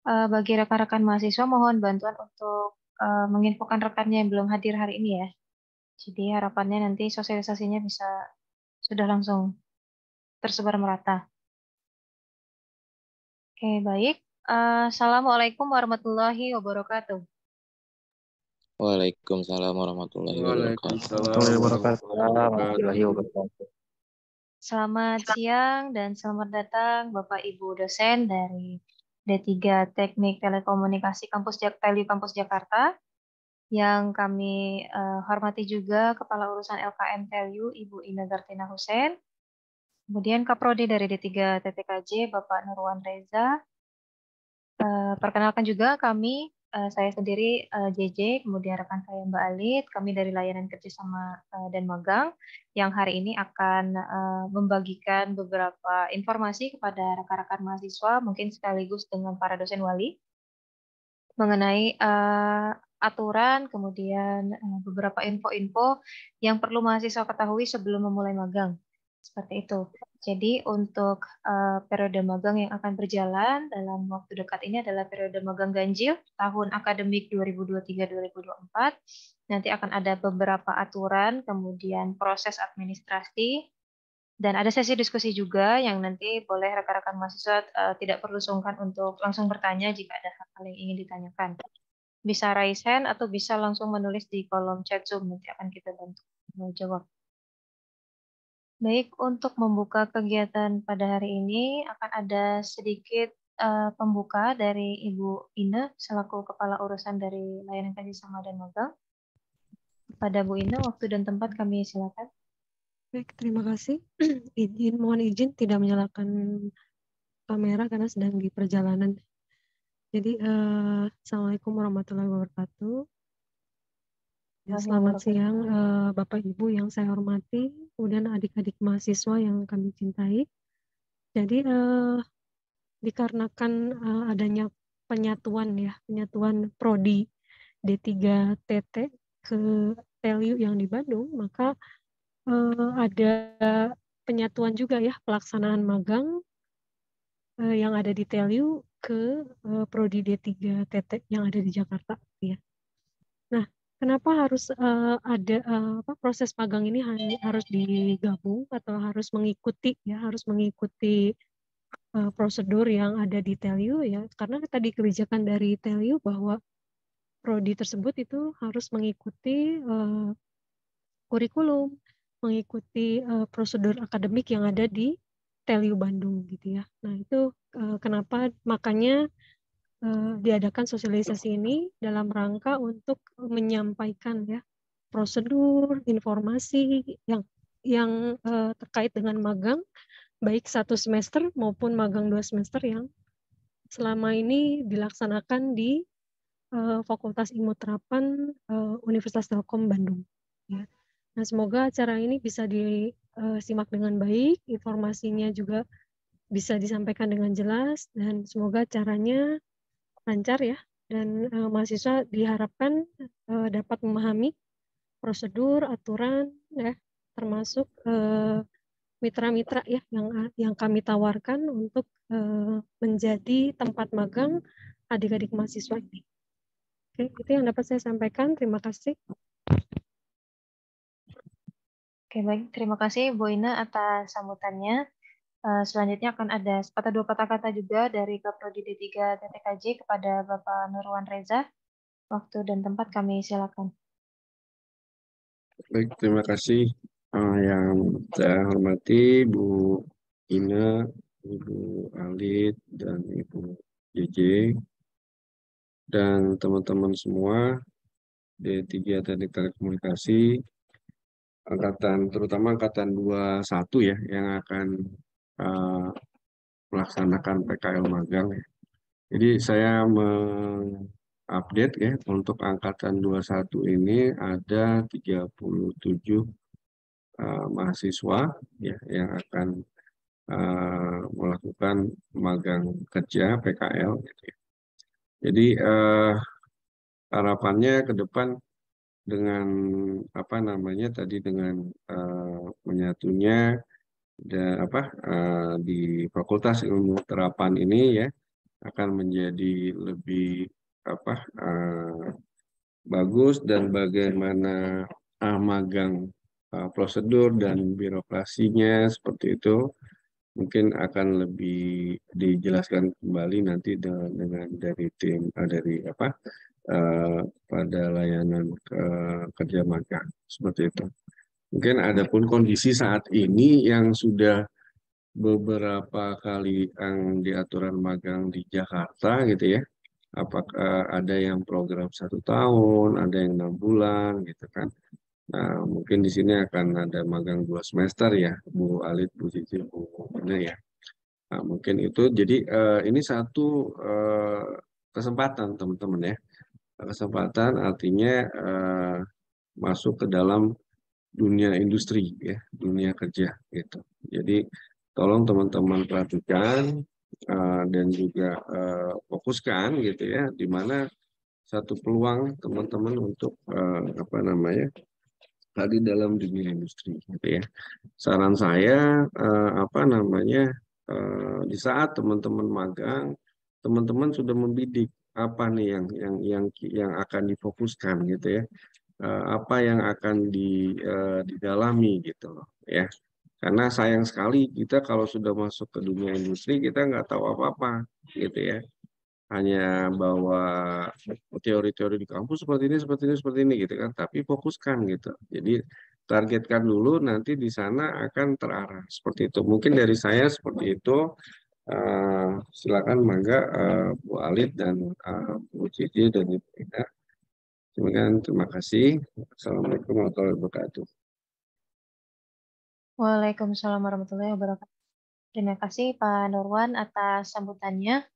Bagi rekan-rekan mahasiswa mohon bantuan untuk menginfokan rekannya yang belum hadir hari ini ya. Jadi harapannya nanti sosialisasinya bisa sudah langsung tersebar merata. Oke, baik. Assalamualaikum warahmatullahi wabarakatuh. Waalaikumsalam warahmatullahi wabarakatuh. Warahmatullahi wabarakatuh. Selamat siang dan selamat datang Bapak Ibu dosen dari D3 Teknik Telekomunikasi Telyu Kampus Jakarta. Yang kami hormati juga Kepala Urusan LKM Telyu Ibu Ina Gartina Hussein. Kemudian Kaprodi dari D3 TTKJ Bapak Nurwan Reza. Perkenalkan juga kami, saya sendiri JJ, kemudian rekan saya Mbak Alit, kami dari Layanan Kerjasama dan Magang, yang hari ini akan membagikan beberapa informasi kepada rekan-rekan mahasiswa, mungkin sekaligus dengan para dosen wali, mengenai aturan, kemudian beberapa info-info yang perlu mahasiswa ketahui sebelum memulai magang. Seperti itu. Jadi untuk periode magang yang akan berjalan dalam waktu dekat ini adalah periode magang ganjil tahun akademik 2023-2024. Nanti akan ada beberapa aturan, kemudian proses administrasi, dan ada sesi diskusi juga yang nanti boleh rekan-rekan mahasiswa tidak perlu sungkan untuk langsung bertanya jika ada hal-hal yang ingin ditanyakan. Bisa raise hand atau bisa langsung menulis di kolom chat Zoom, nanti akan kita bantu menjawab. Baik, untuk membuka kegiatan pada hari ini akan ada sedikit pembuka dari Ibu Ina selaku Kepala Urusan dari Layanan Kerjasama dan Magang. Pada Bu Ina, waktu dan tempat kami silakan. Baik, terima kasih. Mohon izin tidak menyalakan kamera karena sedang di perjalanan. Jadi, Assalamualaikum warahmatullahi wabarakatuh. Ya, selamat siang Bapak Ibu yang saya hormati, kemudian adik-adik mahasiswa yang kami cintai. Jadi dikarenakan adanya penyatuan prodi D3 TT ke Telyu yang di Bandung, maka ada penyatuan juga ya pelaksanaan magang yang ada di Telyu ke prodi D3 TT yang ada di Jakarta ya. Nah, kenapa harus ada proses magang ini harus digabung atau harus mengikuti prosedur yang ada di Telyu ya, karena tadi kebijakan dari Telyu bahwa prodi tersebut itu harus mengikuti kurikulum, mengikuti prosedur akademik yang ada di Telyu Bandung gitu ya. Nah, itu kenapa makanya diadakan sosialisasi ini dalam rangka untuk menyampaikan ya prosedur, informasi yang terkait dengan magang baik 1 semester maupun magang 2 semester yang selama ini dilaksanakan di Fakultas Ilmu Terapan Universitas Telkom Bandung. Ya. Nah, semoga acara ini bisa disimak dengan baik, informasinya juga bisa disampaikan dengan jelas, dan semoga acaranya lancar ya, dan mahasiswa diharapkan dapat memahami prosedur, aturan, ya, termasuk mitra-mitra ya yang kami tawarkan untuk menjadi tempat magang adik-adik mahasiswa ini. Oke, itu yang dapat saya sampaikan. Terima kasih. Oke, baik. Terima kasih Bu Ina atas sambutannya. Selanjutnya akan ada sepatah dua patah kata juga dari Kaprodi D3 TTKJ kepada Bapak Nurwan Reza. Waktu dan tempat kami silakan. Baik, terima kasih yang saya hormati Bu Ina, Ibu Alit, dan Ibu JJ, dan teman-teman semua D3 Teknik Telekomunikasi, terutama angkatan 21 ya, yang akan melaksanakan PKL magang. Jadi saya update ya, untuk angkatan 21 ini ada 37 mahasiswa ya yang akan melakukan magang kerja PKL gitu ya. Jadi harapannya ke depan dengan dengan menyatunya di Fakultas Ilmu Terapan ini ya, akan menjadi lebih bagus, dan bagaimana magang prosedur dan birokrasinya seperti itu mungkin akan lebih dijelaskan kembali nanti dengan dari tim pada layanan kerja magang seperti itu. Mungkin ada pun kondisi saat ini yang sudah beberapa kali yang di aturan magang di Jakarta gitu ya. Apakah ada yang program 1 tahun, ada yang 6 bulan gitu kan. Nah, mungkin di sini akan ada magang 2 semester ya, Bu Alit, Bu Cici, Bu Ina ya. Nah, mungkin itu. Jadi ini satu kesempatan teman-teman ya. Kesempatan artinya masuk ke dalam dunia industri ya, dunia kerja gitu. Jadi tolong teman-teman perhatikan dan juga fokuskan gitu ya, di mana satu peluang teman-teman untuk tadi dalam dunia industri gitu ya. Saran saya di saat teman-teman magang, teman-teman sudah membidik apa nih yang akan difokuskan gitu ya. Apa yang akan didalami gitu loh ya. Karena sayang sekali kita kalau sudah masuk ke dunia industri kita nggak tahu apa-apa gitu ya. Hanya bawa teori-teori di kampus seperti ini gitu kan. Tapi fokuskan gitu. Jadi targetkan dulu, nanti di sana akan terarah seperti itu. Mungkin dari saya seperti itu. Silakan mangga Bu Alit dan Bu Cici dan Ibu Ina. Terima kasih. Assalamualaikum warahmatullahi wabarakatuh. Waalaikumsalam warahmatullahi wabarakatuh. Terima kasih Pak Nurwan atas sambutannya.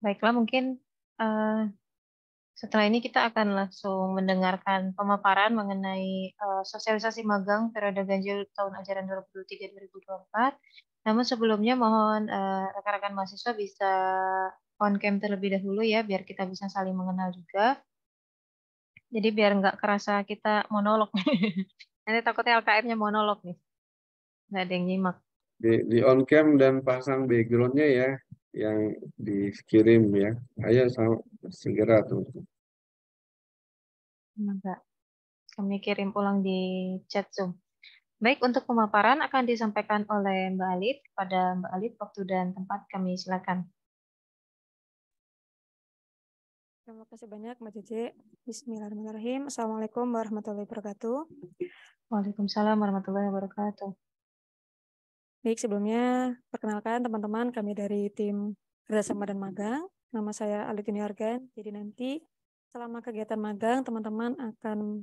Baiklah, mungkin setelah ini kita akan langsung mendengarkan pemaparan mengenai sosialisasi magang periode ganjil tahun ajaran 2023-2024. Namun sebelumnya mohon rekan-rekan mahasiswa bisa on cam terlebih dahulu ya, biar kita bisa saling mengenal juga. Jadi biar nggak kerasa kita monolog. Nanti takutnya LKM-nya monolog nih. Nggak ada yang nyimak. Di on cam dan pasang background-nya ya, yang dikirim ya. Ayo segera tuh. Enggak. Kami kirim ulang di chat Zoom. Baik, untuk pemaparan akan disampaikan oleh Mbak Alit. Kepada Mbak Alit, waktu dan tempat kami silakan. Terima kasih banyak Mbak Cici. Bismillahirrahmanirrahim. Assalamualaikum warahmatullahi wabarakatuh. Waalaikumsalam warahmatullahi wabarakatuh. Baik, sebelumnya perkenalkan teman-teman, kami dari tim kerjasama dan magang. Nama saya Alit Yuniargan. Jadi nanti selama kegiatan magang, teman-teman akan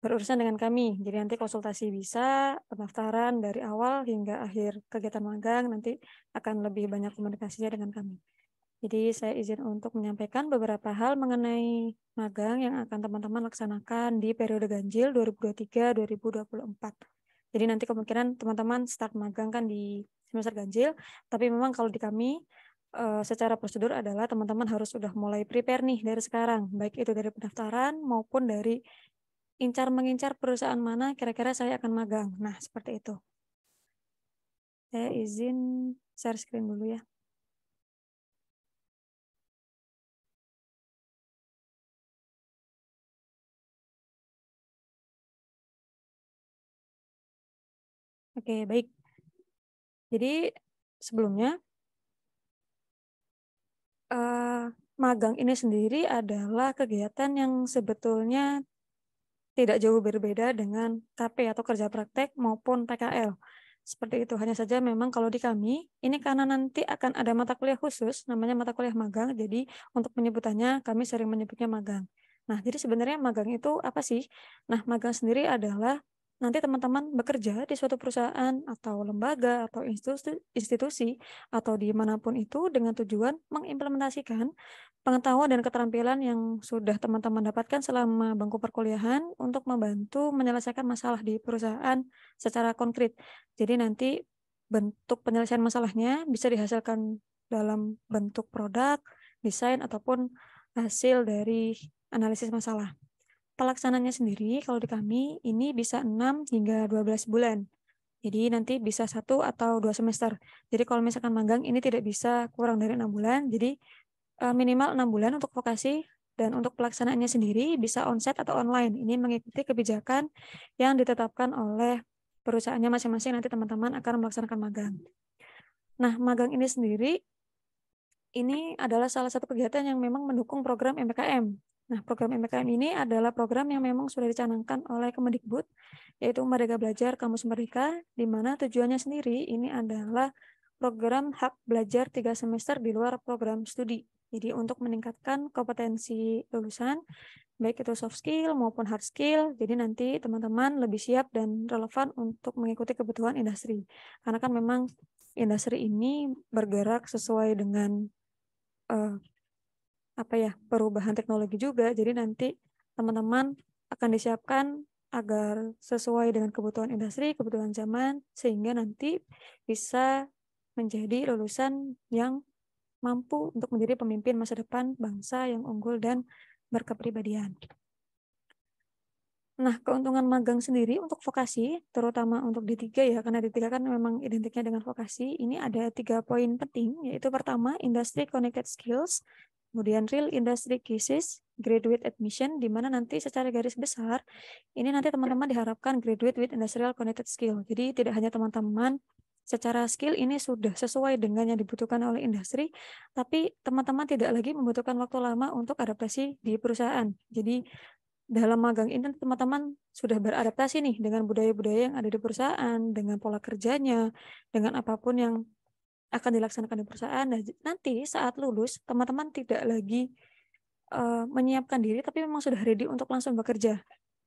berurusan dengan kami. Jadi nanti konsultasi bisa, pendaftaran dari awal hingga akhir kegiatan magang, nanti akan lebih banyak komunikasinya dengan kami. Jadi saya izin untuk menyampaikan beberapa hal mengenai magang yang akan teman-teman laksanakan di periode ganjil 2023-2024. Jadi nanti kemungkinan teman-teman start magang kan di semester ganjil, tapi memang kalau di kami secara prosedur adalah teman-teman harus sudah mulai prepare nih dari sekarang, baik itu dari pendaftaran maupun dari mengincar perusahaan mana kira-kira saya akan magang. Nah, seperti itu. Saya izin share screen dulu ya. Oke, baik. Jadi sebelumnya magang ini sendiri adalah kegiatan yang sebetulnya tidak jauh berbeda dengan KP atau kerja praktek maupun PKL. Seperti itu. Hanya saja memang kalau di kami, ini karena nanti akan ada mata kuliah khusus, namanya mata kuliah magang. Jadi untuk penyebutannya kami sering menyebutnya magang. Nah, jadi sebenarnya magang itu apa sih? Nah, magang sendiri adalah nanti teman-teman bekerja di suatu perusahaan atau lembaga atau institusi atau dimanapun itu dengan tujuan mengimplementasikan pengetahuan dan keterampilan yang sudah teman-teman dapatkan selama bangku perkuliahan untuk membantu menyelesaikan masalah di perusahaan secara konkret. Jadi nanti bentuk penyelesaian masalahnya bisa dihasilkan dalam bentuk produk, desain, ataupun hasil dari analisis masalah. Pelaksananya sendiri kalau di kami ini bisa 6 hingga 12 bulan. Jadi nanti bisa 1 atau 2 semester. Jadi kalau misalkan magang ini tidak bisa kurang dari 6 bulan. Jadi minimal 6 bulan untuk vokasi, dan untuk pelaksanaannya sendiri bisa onsite atau online. Ini mengikuti kebijakan yang ditetapkan oleh perusahaannya masing-masing, nanti teman-teman akan melaksanakan magang. Nah, magang ini sendiri, ini adalah salah satu kegiatan yang memang mendukung program MPKM. Nah, program MPKM ini adalah program yang memang sudah dicanangkan oleh Kemendikbud, yaitu Merdeka Belajar Kampus Merdeka, di mana tujuannya sendiri ini adalah program hak belajar 3 semester di luar program studi. Jadi untuk meningkatkan kompetensi lulusan, baik itu soft skill maupun hard skill, jadi nanti teman-teman lebih siap dan relevan untuk mengikuti kebutuhan industri. Karena kan memang industri ini bergerak sesuai dengan perubahan teknologi juga, jadi nanti teman-teman akan disiapkan agar sesuai dengan kebutuhan industri, kebutuhan zaman, sehingga nanti bisa menjadi lulusan yang mampu untuk menjadi pemimpin masa depan bangsa yang unggul dan berkepribadian. Nah, keuntungan magang sendiri untuk vokasi, terutama untuk D3 ya, karena D3 kan memang identiknya dengan vokasi, ini ada 3 poin penting, yaitu pertama, industry connected skills, kemudian real industry cases, graduate admission, di mana nanti secara garis besar, ini nanti teman-teman diharapkan graduate with industrial connected skill. Jadi tidak hanya teman-teman secara skill ini sudah sesuai dengan yang dibutuhkan oleh industri, tapi teman-teman tidak lagi membutuhkan waktu lama untuk adaptasi di perusahaan. Jadi dalam magang ini teman-teman sudah beradaptasi nih dengan budaya-budaya yang ada di perusahaan, dengan pola kerjanya, dengan apapun yang akan dilaksanakan di perusahaan. Nah, nanti saat lulus, teman-teman tidak lagi menyiapkan diri, tapi memang sudah ready untuk langsung bekerja.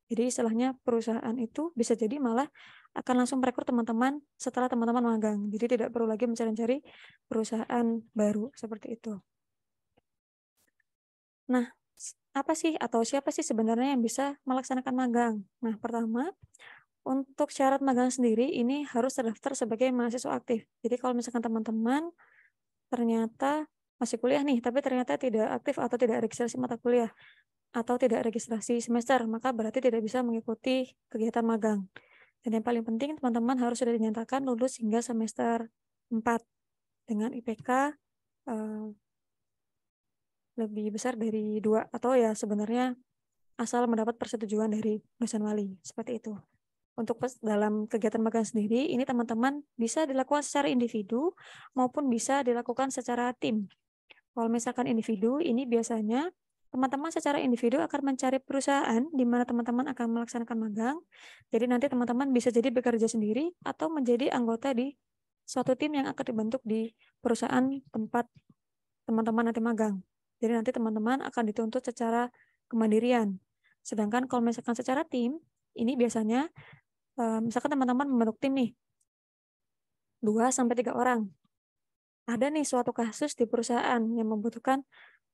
Jadi istilahnya perusahaan itu bisa jadi malah akan langsung merekrut teman-teman setelah teman-teman magang. Jadi tidak perlu lagi mencari-cari perusahaan baru seperti itu. Nah, apa sih atau siapa sih sebenarnya yang bisa melaksanakan magang? Nah, pertama, untuk syarat magang sendiri ini harus terdaftar sebagai mahasiswa aktif. Jadi kalau misalkan teman-teman ternyata masih kuliah nih, tapi ternyata tidak aktif atau tidak registrasi mata kuliah, atau tidak registrasi semester, maka berarti tidak bisa mengikuti kegiatan magang. Dan yang paling penting, teman-teman harus sudah dinyatakan lulus hingga semester 4 dengan IPK lebih besar dari 2, atau ya sebenarnya asal mendapat persetujuan dari dosen wali, seperti itu. Untuk dalam kegiatan magang sendiri, ini teman-teman bisa dilakukan secara individu maupun bisa dilakukan secara tim. Kalau misalkan individu, ini biasanya teman-teman secara individu akan mencari perusahaan di mana teman-teman akan melaksanakan magang. Jadi nanti teman-teman bisa jadi bekerja sendiri atau menjadi anggota di suatu tim yang akan dibentuk di perusahaan tempat teman-teman nanti magang. Jadi nanti teman-teman akan dituntut secara kemandirian. Sedangkan kalau misalkan secara tim, ini biasanya misalkan teman-teman membentuk tim nih 2-3 orang. Ada nih suatu kasus di perusahaan yang membutuhkan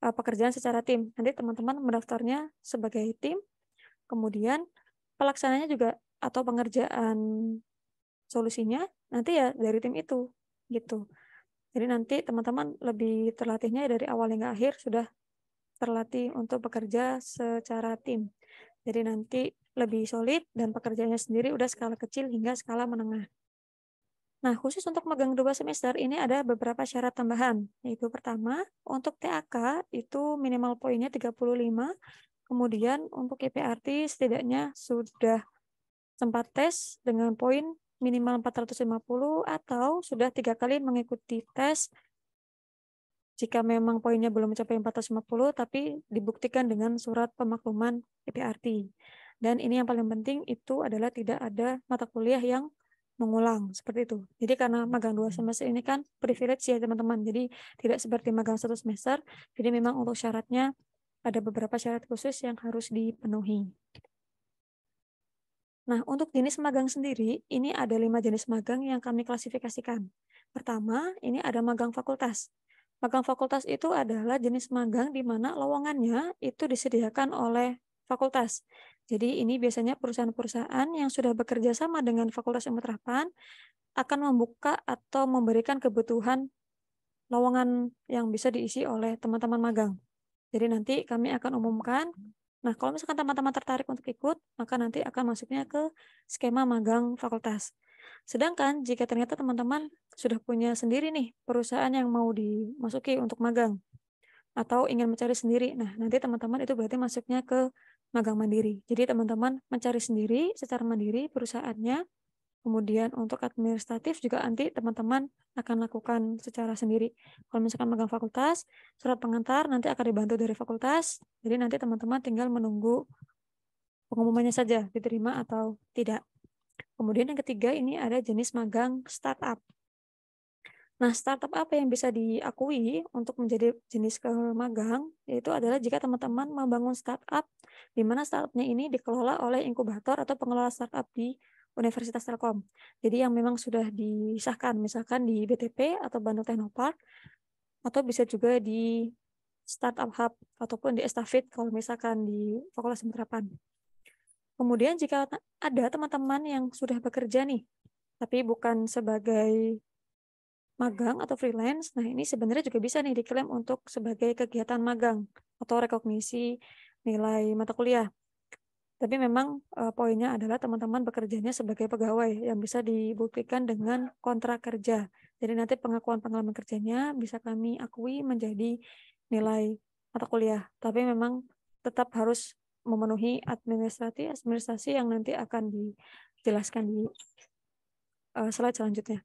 pekerjaan secara tim. Nanti teman-teman mendaftarnya sebagai tim, kemudian pelaksananya juga atau pengerjaan solusinya nanti ya dari tim itu, gitu. Jadi nanti teman-teman lebih terlatihnya dari awal hingga akhir sudah terlatih untuk bekerja secara tim. Jadi nanti lebih solid dan pekerjaannya sendiri udah skala kecil hingga skala menengah. Nah, khusus untuk magang 2 semester ini ada beberapa syarat tambahan, yaitu pertama, untuk TAK itu minimal poinnya 35, kemudian untuk KPRT setidaknya sudah sempat tes dengan poin minimal 450 atau sudah 3 kali mengikuti tes. Jika memang poinnya belum mencapai 450, tapi dibuktikan dengan surat pemakluman KPRT. Dan ini yang paling penting itu adalah tidak ada mata kuliah yang mengulang, seperti itu. Jadi karena magang 2 semester ini kan privilege ya teman-teman, jadi tidak seperti magang 1 semester, jadi memang untuk syaratnya ada beberapa syarat khusus yang harus dipenuhi. Nah, untuk jenis magang sendiri, ini ada 5 jenis magang yang kami klasifikasikan. Pertama, ini ada magang fakultas. Magang fakultas itu adalah jenis magang di mana lowongannya itu disediakan oleh fakultas. Jadi ini biasanya perusahaan-perusahaan yang sudah bekerja sama dengan Fakultas Ilmu Terapan akan membuka atau memberikan kebutuhan lowongan yang bisa diisi oleh teman-teman magang. Jadi nanti kami akan umumkan. Nah, kalau misalkan teman-teman tertarik untuk ikut, maka nanti akan masuknya ke skema magang fakultas. Sedangkan jika ternyata teman-teman sudah punya sendiri nih perusahaan yang mau dimasuki untuk magang atau ingin mencari sendiri, nah nanti teman-teman itu berarti masuknya ke magang mandiri. Jadi teman-teman mencari sendiri secara mandiri perusahaannya, kemudian untuk administratif juga nanti teman-teman akan lakukan secara sendiri. Kalau misalkan magang fakultas, surat pengantar nanti akan dibantu dari fakultas, jadi nanti teman-teman tinggal menunggu pengumumannya saja diterima atau tidak. Kemudian yang ketiga ini ada jenis magang startup. Nah, startup apa yang bisa diakui untuk menjadi jenis magang, yaitu adalah jika teman-teman membangun startup, di mana startupnya ini dikelola oleh inkubator atau pengelola startup di Universitas Telkom. Jadi yang memang sudah disahkan, misalkan di BTP atau Bandung Technopark, atau bisa juga di Startup Hub, ataupun di Estafet kalau misalkan di Fakultas Penerapan. Kemudian jika ada teman-teman yang sudah bekerja nih, tapi bukan sebagai magang atau freelance, nah ini sebenarnya juga bisa nih diklaim untuk sebagai kegiatan magang atau rekognisi nilai mata kuliah. Tapi memang poinnya adalah teman-teman bekerjanya sebagai pegawai yang bisa dibuktikan dengan kontrak kerja. Jadi nanti pengakuan pengalaman kerjanya bisa kami akui menjadi nilai mata kuliah. Tapi memang tetap harus memenuhi administrasi yang nanti akan dijelaskan di slide selanjutnya.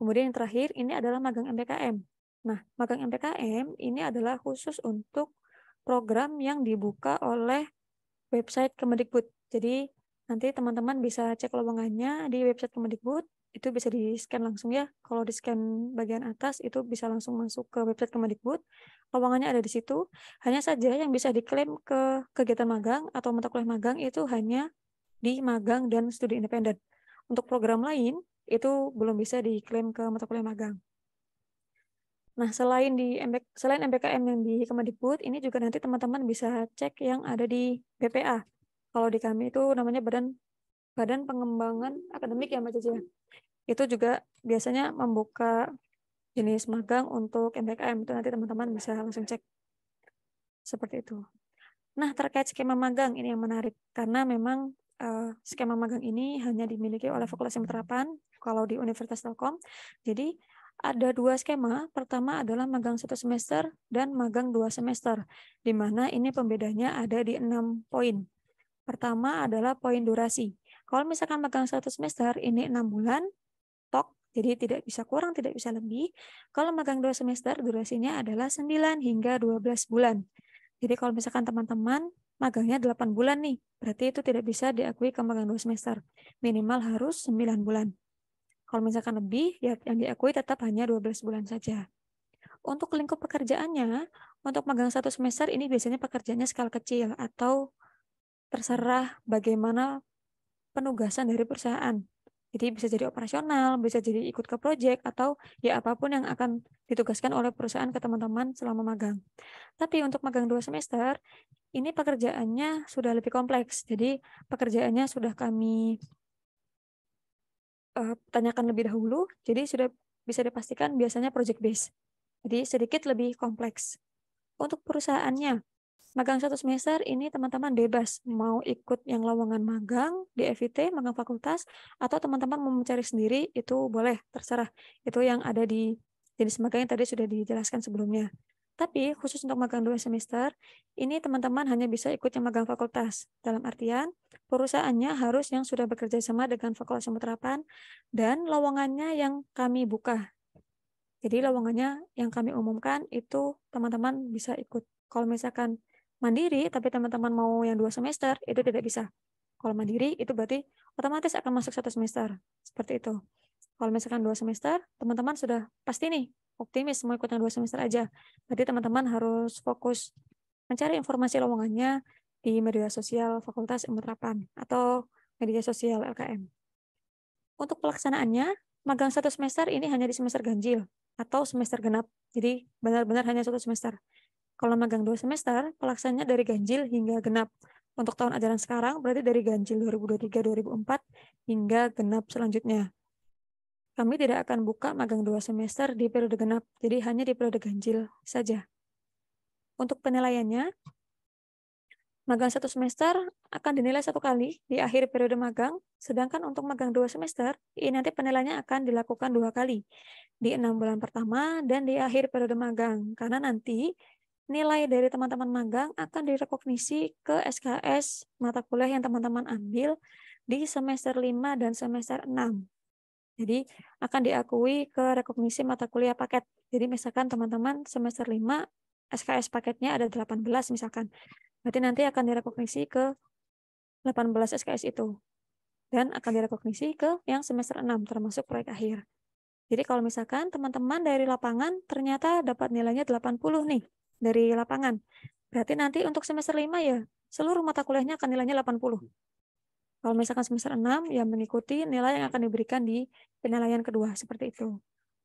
Kemudian yang terakhir ini adalah magang MPKM. Nah, magang MPKM ini adalah khusus untuk program yang dibuka oleh website Kemendikbud. Jadi nanti teman-teman bisa cek lowongannya di website Kemendikbud, itu bisa di-scan langsung ya. Kalau di-scan bagian atas itu bisa langsung masuk ke website Kemendikbud. Lowongannya ada di situ. Hanya saja yang bisa diklaim ke kegiatan magang atau mata kuliah magang itu hanya di magang dan studi independen. Untuk program lain itu belum bisa diklaim ke mata kuliah magang. Nah, selain MPKM yang di Kemendikbud, ini juga nanti teman-teman bisa cek yang ada di BPA. Kalau di kami itu namanya Badan Pengembangan Akademik ya Mbak Cici. Itu juga biasanya membuka jenis magang untuk MPKM, itu nanti teman-teman bisa langsung cek. Seperti itu. Nah, terkait skema magang ini yang menarik, karena memang skema magang ini hanya dimiliki oleh Fakultas Penerapan kalau di Universitas Telkom. Jadi ada 2 skema. Pertama adalah magang 1 semester dan magang 2 semester, di mana ini pembedanya ada di 6 poin. Pertama adalah poin durasi. Kalau misalkan magang 1 semester ini 6 bulan, tok, jadi tidak bisa kurang, tidak bisa lebih. Kalau magang 2 semester durasinya adalah 9 hingga 12 bulan. Jadi kalau misalkan teman-teman magangnya 8 bulan nih, berarti itu tidak bisa diakui ke magang 2 semester. Minimal harus 9 bulan. Kalau misalkan lebih, ya yang diakui tetap hanya 12 bulan saja. Untuk lingkup pekerjaannya, untuk magang 1 semester ini biasanya pekerjaannya skala kecil atau terserah bagaimana penugasan dari perusahaan. Jadi bisa jadi operasional, bisa jadi ikut ke proyek, atau ya apapun yang akan ditugaskan oleh perusahaan ke teman-teman selama magang. Tapi untuk magang 2 semester, ini pekerjaannya sudah lebih kompleks. Jadi pekerjaannya sudah kami tanyakan lebih dahulu, jadi sudah bisa dipastikan biasanya project base. Jadi sedikit lebih kompleks. Untuk perusahaannya, magang 1 semester ini teman-teman bebas mau ikut yang lowongan magang di FIT, magang fakultas, atau teman-teman mau mencari sendiri, itu boleh, terserah. Itu yang ada di jenis magang yang tadi sudah dijelaskan sebelumnya. Tapi khusus untuk magang 2 semester, ini teman-teman hanya bisa ikut yang magang fakultas. Dalam artian, perusahaannya harus yang sudah bekerja sama dengan Fakultas Penerapan dan lowongannya yang kami buka. Jadi lowongannya yang kami umumkan itu teman-teman bisa ikut. Kalau misalkan mandiri, tapi teman-teman mau yang 2 semester, itu tidak bisa. Kalau mandiri, itu berarti otomatis akan masuk 1 semester. Seperti itu. Kalau misalkan 2 semester, teman-teman sudah pasti nih, optimis mau ikut yang 2 semester aja. Berarti teman-teman harus fokus mencari informasi lowongannya di media sosial Fakultas Ilmu Terapan atau media sosial LKM. Untuk pelaksanaannya, magang 1 semester ini hanya di semester ganjil atau semester genap. Jadi benar-benar hanya 1 semester. Kalau magang 2 semester, pelaksanaannya dari ganjil hingga genap. Untuk tahun ajaran sekarang berarti dari ganjil 2023-2024 hingga genap selanjutnya. Kami tidak akan buka magang 2 semester di periode genap, jadi hanya di periode ganjil saja. Untuk penilaiannya, magang 1 semester akan dinilai 1 kali di akhir periode magang, sedangkan untuk magang 2 semester, ini nanti penilaiannya akan dilakukan 2 kali, di 6 bulan pertama dan di akhir periode magang. Karena nanti nilai dari teman-teman magang akan direkognisi ke SKS mata kuliah yang teman-teman ambil di semester 5 dan semester 6. Jadi akan diakui ke rekognisi mata kuliah paket. Jadi misalkan teman-teman semester 5 SKS paketnya ada 18 misalkan. Berarti nanti akan direkognisi ke 18 SKS itu. Dan akan direkognisi ke yang semester 6 termasuk proyek akhir. Jadi kalau misalkan teman-teman dari lapangan ternyata dapat nilainya 80 nih dari lapangan. Berarti nanti untuk semester 5 ya seluruh mata kuliahnya akan nilainya 80. Kalau misalkan semester 6 ya mengikuti nilai yang akan diberikan di penilaian kedua seperti itu.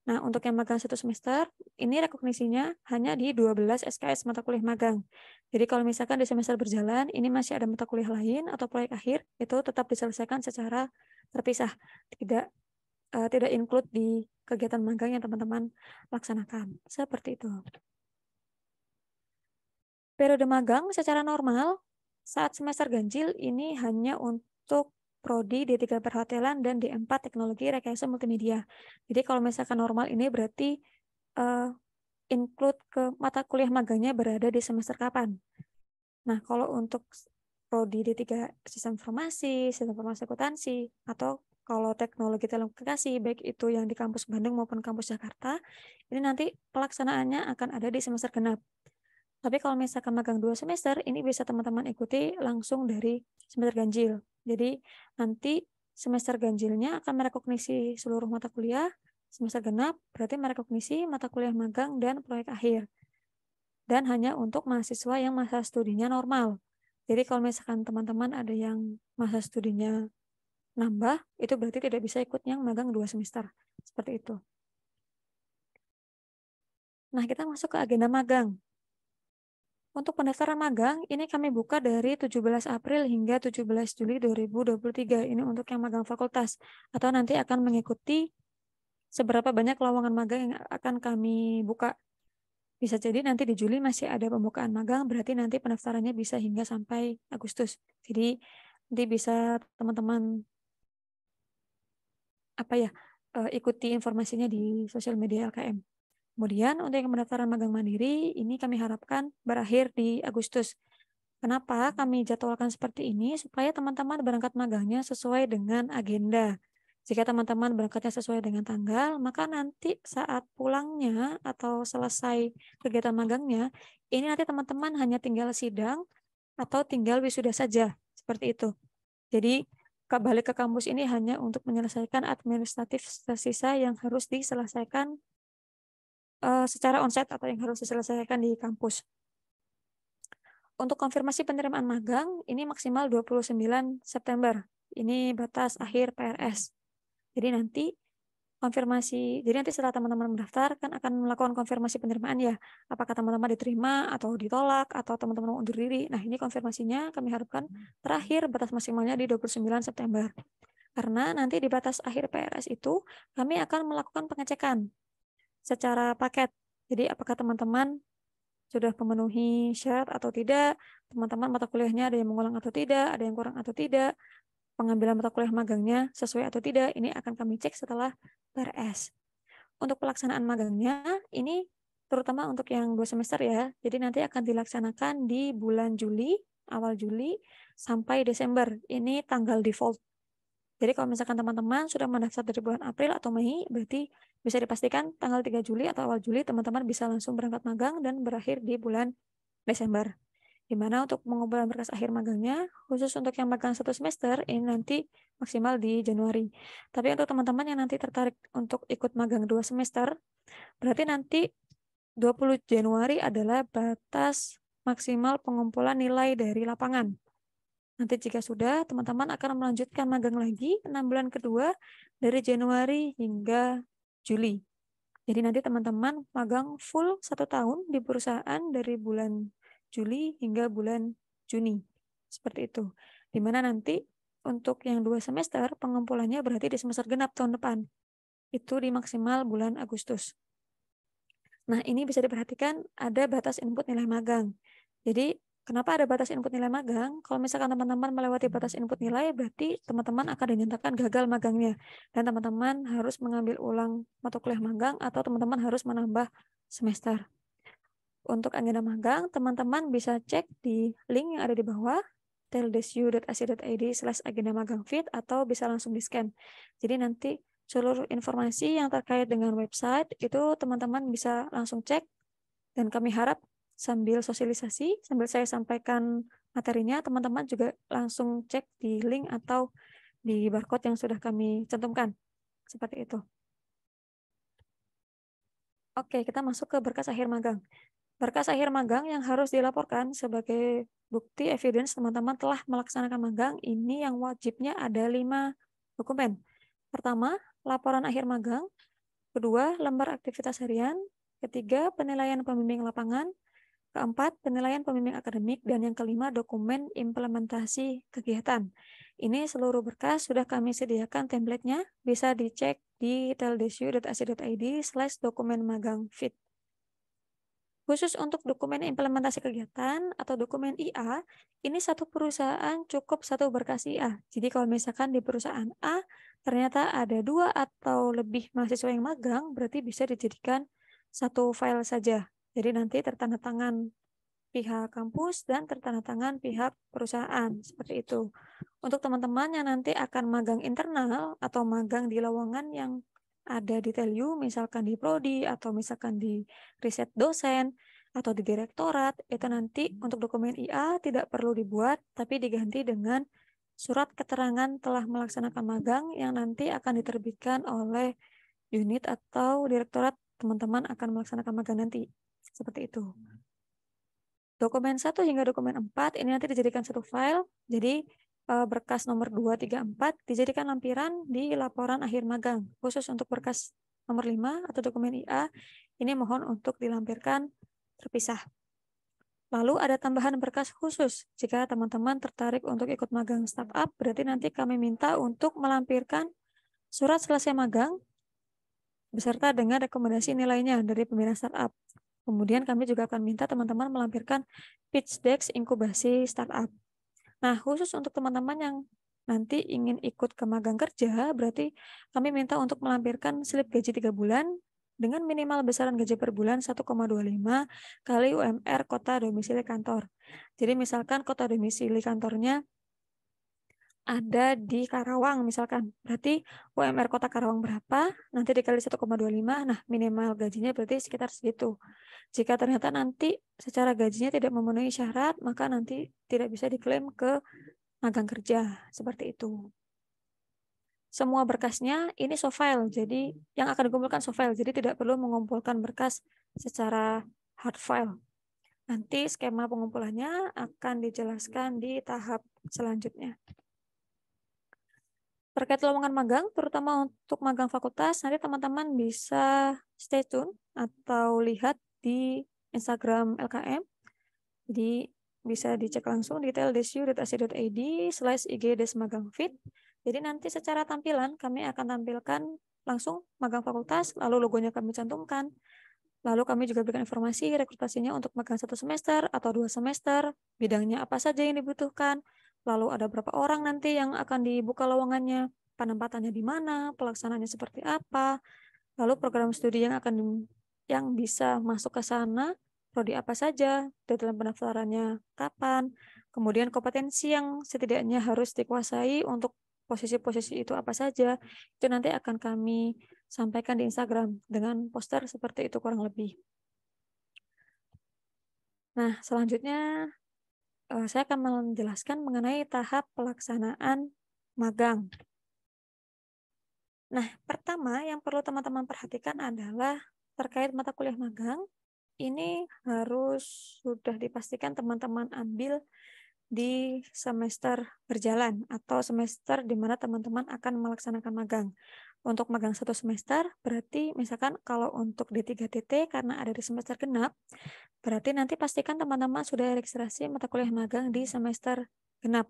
Nah, untuk yang magang 1 semester, ini rekognisinya hanya di 12 SKS mata kuliah magang. Jadi kalau misalkan di semester berjalan, ini masih ada mata kuliah lain atau proyek akhir, itu tetap diselesaikan secara terpisah. Tidak include di kegiatan magang yang teman-teman laksanakan. Seperti itu. Periode magang secara normal, saat semester ganjil ini hanya untuk Prodi D3 Perhotelan dan D4 Teknologi Rekayasa Multimedia. Jadi kalau misalkan normal ini berarti include ke mata kuliah magangnya berada di semester kapan. Nah, kalau untuk Prodi D3 Sistem Informasi Akuntansi, atau kalau Teknologi Telekomunikasi, baik itu yang di kampus Bandung maupun kampus Jakarta, ini nanti pelaksanaannya akan ada di semester genap. Tapi kalau misalkan magang 2 semester, ini bisa teman-teman ikuti langsung dari semester ganjil. Jadi nanti semester ganjilnya akan merekognisi seluruh mata kuliah, semester genap berarti merekognisi mata kuliah magang dan proyek akhir. Dan hanya untuk mahasiswa yang masa studinya normal. Jadi kalau misalkan teman-teman ada yang masa studinya nambah, itu berarti tidak bisa ikut yang magang 2 semester. Seperti itu. Nah, kita masuk ke agenda magang. Untuk pendaftaran magang, ini kami buka dari 17 April hingga 17 Juli 2023. Ini untuk yang magang fakultas. Atau nanti akan mengikuti seberapa banyak lowongan magang yang akan kami buka. Bisa jadi nanti di Juli masih ada pembukaan magang, berarti nanti pendaftarannya bisa hingga sampai Agustus. Jadi nanti bisa teman-teman ikuti informasinya di sosial media LKM. Kemudian untuk yang pendaftaran magang mandiri, ini kami harapkan berakhir di Agustus. Kenapa kami jadwalkan seperti ini? Supaya teman-teman berangkat magangnya sesuai dengan agenda. Jika teman-teman berangkatnya sesuai dengan tanggal, maka nanti saat pulangnya atau selesai kegiatan magangnya, ini nanti teman-teman hanya tinggal sidang atau tinggal wisuda saja. Seperti itu. Jadi, balik ke kampus ini hanya untuk menyelesaikan administratif tersisa yang harus diselesaikan secara onsite atau yang harus diselesaikan di kampus. Untuk konfirmasi penerimaan magang, ini maksimal 29 September. Ini batas akhir PRS. Jadi nanti setelah teman-teman mendaftar, kan akan melakukan konfirmasi penerimaan ya. Apakah teman-teman diterima atau ditolak, atau teman-teman mau undur diri. Nah, ini konfirmasinya kami harapkan terakhir batas maksimalnya di 29 September. Karena nanti di batas akhir PRS itu, kami akan melakukan pengecekan secara paket. Jadi apakah teman-teman sudah memenuhi syarat atau tidak, teman-teman mata kuliahnya ada yang mengulang atau tidak, ada yang kurang atau tidak, pengambilan mata kuliah magangnya sesuai atau tidak, ini akan kami cek setelah PRS. Untuk pelaksanaan magangnya, ini terutama untuk yang 2 semester ya, jadi nanti akan dilaksanakan di bulan Juli, awal Juli, sampai Desember. Ini tanggal default. Jadi kalau misalkan teman-teman sudah mendaftar dari bulan April atau Mei, berarti bisa dipastikan tanggal 3 Juli atau awal Juli teman-teman bisa langsung berangkat magang dan berakhir di bulan Desember. Di mana untuk pengumpulan berkas akhir magangnya, khusus untuk yang magang 1 semester, ini nanti maksimal di Januari. Tapi untuk teman-teman yang nanti tertarik untuk ikut magang 2 semester, berarti nanti 20 Januari adalah batas maksimal pengumpulan nilai dari lapangan. Nanti jika sudah, teman-teman akan melanjutkan magang lagi 6 bulan kedua dari Januari hingga Juli. Jadi nanti teman-teman magang full 1 tahun di perusahaan dari bulan Juli hingga bulan Juni. Seperti itu. Dimana nanti untuk yang 2 semester pengumpulannya berarti di semester genap tahun depan. Itu di maksimal bulan Agustus. Nah, ini bisa diperhatikan ada batas input nilai magang. Jadi Kenapa ada batas input nilai magang? Kalau misalkan teman-teman melewati batas input nilai, berarti teman-teman akan dinyatakan gagal magangnya. Dan teman-teman harus mengambil ulang mata kuliah magang atau teman-teman harus menambah semester. Untuk agenda magang, teman-teman bisa cek di link yang ada di bawah, tldesu.ac.id/agenda magang fit, atau bisa langsung di-scan. Jadi nanti seluruh informasi yang terkait dengan website itu teman-teman bisa langsung cek, dan kami harap sambil sosialisasi, sambil saya sampaikan materinya, teman-teman juga langsung cek di link atau di barcode yang sudah kami cantumkan. Seperti itu. Oke, kita masuk ke berkas akhir magang. Berkas akhir magang yang harus dilaporkan sebagai bukti evidence teman-teman telah melaksanakan magang, ini yang wajibnya ada 5 dokumen. Pertama, laporan akhir magang. Kedua, lembar aktivitas harian. Ketiga, penilaian pembimbing lapangan. Keempat, penilaian pembimbing akademik. Dan yang kelima, dokumen implementasi kegiatan. Ini seluruh berkas sudah kami sediakan template-nya. Bisa dicek di tldesu.ac.id/dokumen magang fit. Khusus untuk dokumen implementasi kegiatan atau dokumen IA, ini satu perusahaan cukup satu berkas IA. Jadi kalau misalkan di perusahaan A, ternyata ada 2 atau lebih mahasiswa yang magang, berarti bisa dijadikan satu file saja. Jadi nanti tertanda tangan pihak kampus dan tertanda tangan pihak perusahaan, seperti itu. Untuk teman-teman yang nanti akan magang internal atau magang di lowongan yang ada di TELU, misalkan di prodi atau misalkan di riset dosen atau di direktorat, itu nanti untuk dokumen IA tidak perlu dibuat, tapi diganti dengan surat keterangan telah melaksanakan magang yang nanti akan diterbitkan oleh unit atau direktorat teman-teman akan melaksanakan magang nanti. Seperti itu. Dokumen 1 hingga dokumen 4 ini nanti dijadikan satu file. Jadi berkas nomor 2, 3, 4 dijadikan lampiran di laporan akhir magang. Khusus untuk berkas nomor 5 atau dokumen IA, ini mohon untuk dilampirkan terpisah. Lalu ada tambahan berkas khusus. Jika teman-teman tertarik untuk ikut magang startup, berarti nanti kami minta untuk melampirkan surat selesai magang beserta dengan rekomendasi nilainya dari pembina startup. Kemudian kami juga akan minta teman-teman melampirkan pitch deck inkubasi startup. Nah, khusus untuk teman-teman yang nanti ingin ikut ke magang kerja, berarti kami minta untuk melampirkan slip gaji 3 bulan dengan minimal besaran gaji per bulan 1,25 kali UMR kota domisili kantor. Jadi misalkan kota domisili kantornya ada di Karawang misalkan, berarti UMR kota Karawang berapa, nanti dikali 1,25, nah minimal gajinya berarti sekitar segitu. Jika ternyata nanti secara gajinya tidak memenuhi syarat, maka nanti tidak bisa diklaim ke magang kerja, seperti itu. Semua berkasnya ini soft file, jadi yang akan dikumpulkan soft file, jadi tidak perlu mengumpulkan berkas secara hard file. Nanti skema pengumpulannya akan dijelaskan di tahap selanjutnya. Terkait lowongan magang, terutama untuk magang fakultas, nanti teman-teman bisa stay tune atau lihat di Instagram LKM. Jadi bisa dicek langsung di tldesu.ac.id/ig-magangfit. Jadi nanti secara tampilan kami akan tampilkan langsung magang fakultas, lalu logonya kami cantumkan. Lalu kami juga berikan informasi rekrutasinya untuk magang 1 semester atau 2 semester, bidangnya apa saja yang dibutuhkan, lalu ada berapa orang nanti yang akan dibuka lowongannya, penempatannya di mana, pelaksanaannya seperti apa, lalu program studi yang bisa masuk ke sana, prodi apa saja, deadline pendaftarannya kapan, kemudian kompetensi yang setidaknya harus dikuasai untuk posisi-posisi itu apa saja, itu nanti akan kami sampaikan di Instagram dengan poster seperti itu kurang lebih. Nah, selanjutnya saya akan menjelaskan mengenai tahap pelaksanaan magang. Nah, pertama yang perlu teman-teman perhatikan adalah terkait mata kuliah magang, ini harus sudah dipastikan teman-teman ambil di semester berjalan atau semester di mana teman-teman akan melaksanakan magang. Untuk magang 1 semester, berarti misalkan kalau untuk D3TT karena ada di semester genap, berarti nanti pastikan teman-teman sudah registrasi mata kuliah magang di semester genap.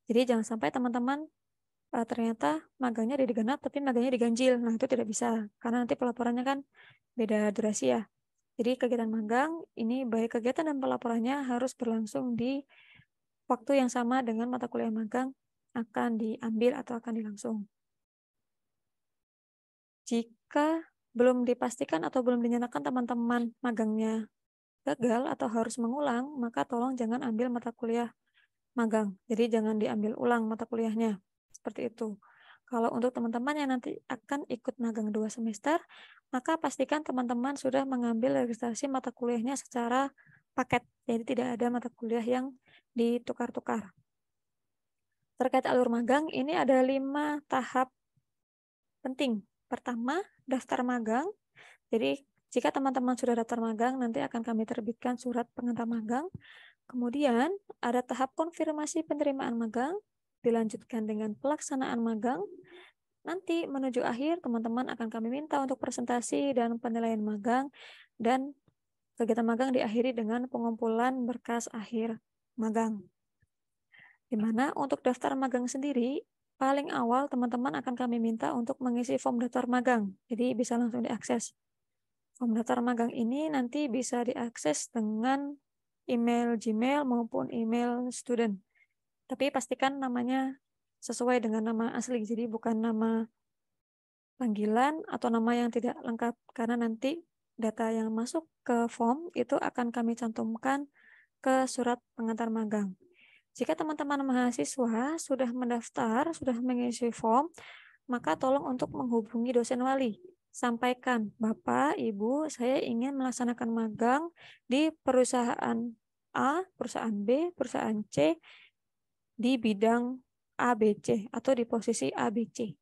Jadi jangan sampai teman-teman ternyata magangnya di genap tapi magangnya diganjil. Nah, itu tidak bisa karena nanti pelaporannya kan beda durasi ya. Jadi kegiatan magang ini baik kegiatan dan pelaporannya harus berlangsung di waktu yang sama dengan mata kuliah magang akan diambil atau akan dilangsung. Jika belum dipastikan atau belum dinyatakan teman-teman magangnya gagal atau harus mengulang, maka tolong jangan ambil mata kuliah magang. Jadi jangan diambil ulang mata kuliahnya. Seperti itu. Kalau untuk teman-teman yang nanti akan ikut magang 2 semester, maka pastikan teman-teman sudah mengambil registrasi mata kuliahnya secara paket. Jadi tidak ada mata kuliah yang ditukar-tukar. Terkait alur magang, ini ada 5 tahap penting. Pertama, daftar magang. Jadi jika teman-teman sudah daftar magang, nanti akan kami terbitkan surat pengantar magang. Kemudian ada tahap konfirmasi penerimaan magang, dilanjutkan dengan pelaksanaan magang. Nanti menuju akhir, teman-teman akan kami minta untuk presentasi dan penilaian magang, dan kegiatan magang diakhiri dengan pengumpulan berkas akhir magang. Di mana untuk daftar magang sendiri, paling awal teman-teman akan kami minta untuk mengisi form daftar magang. Jadi bisa langsung diakses. Form daftar magang ini nanti bisa diakses dengan email Gmail maupun email student. Tapi pastikan namanya sesuai dengan nama asli, jadi bukan nama panggilan atau nama yang tidak lengkap, karena nanti data yang masuk ke form itu akan kami cantumkan ke surat pengantar magang. Jika teman-teman mahasiswa sudah mendaftar, sudah mengisi form, maka tolong untuk menghubungi dosen wali. Sampaikan, Bapak, Ibu, saya ingin melaksanakan magang di perusahaan A, perusahaan B, perusahaan C, di bidang ABC atau di posisi ABC.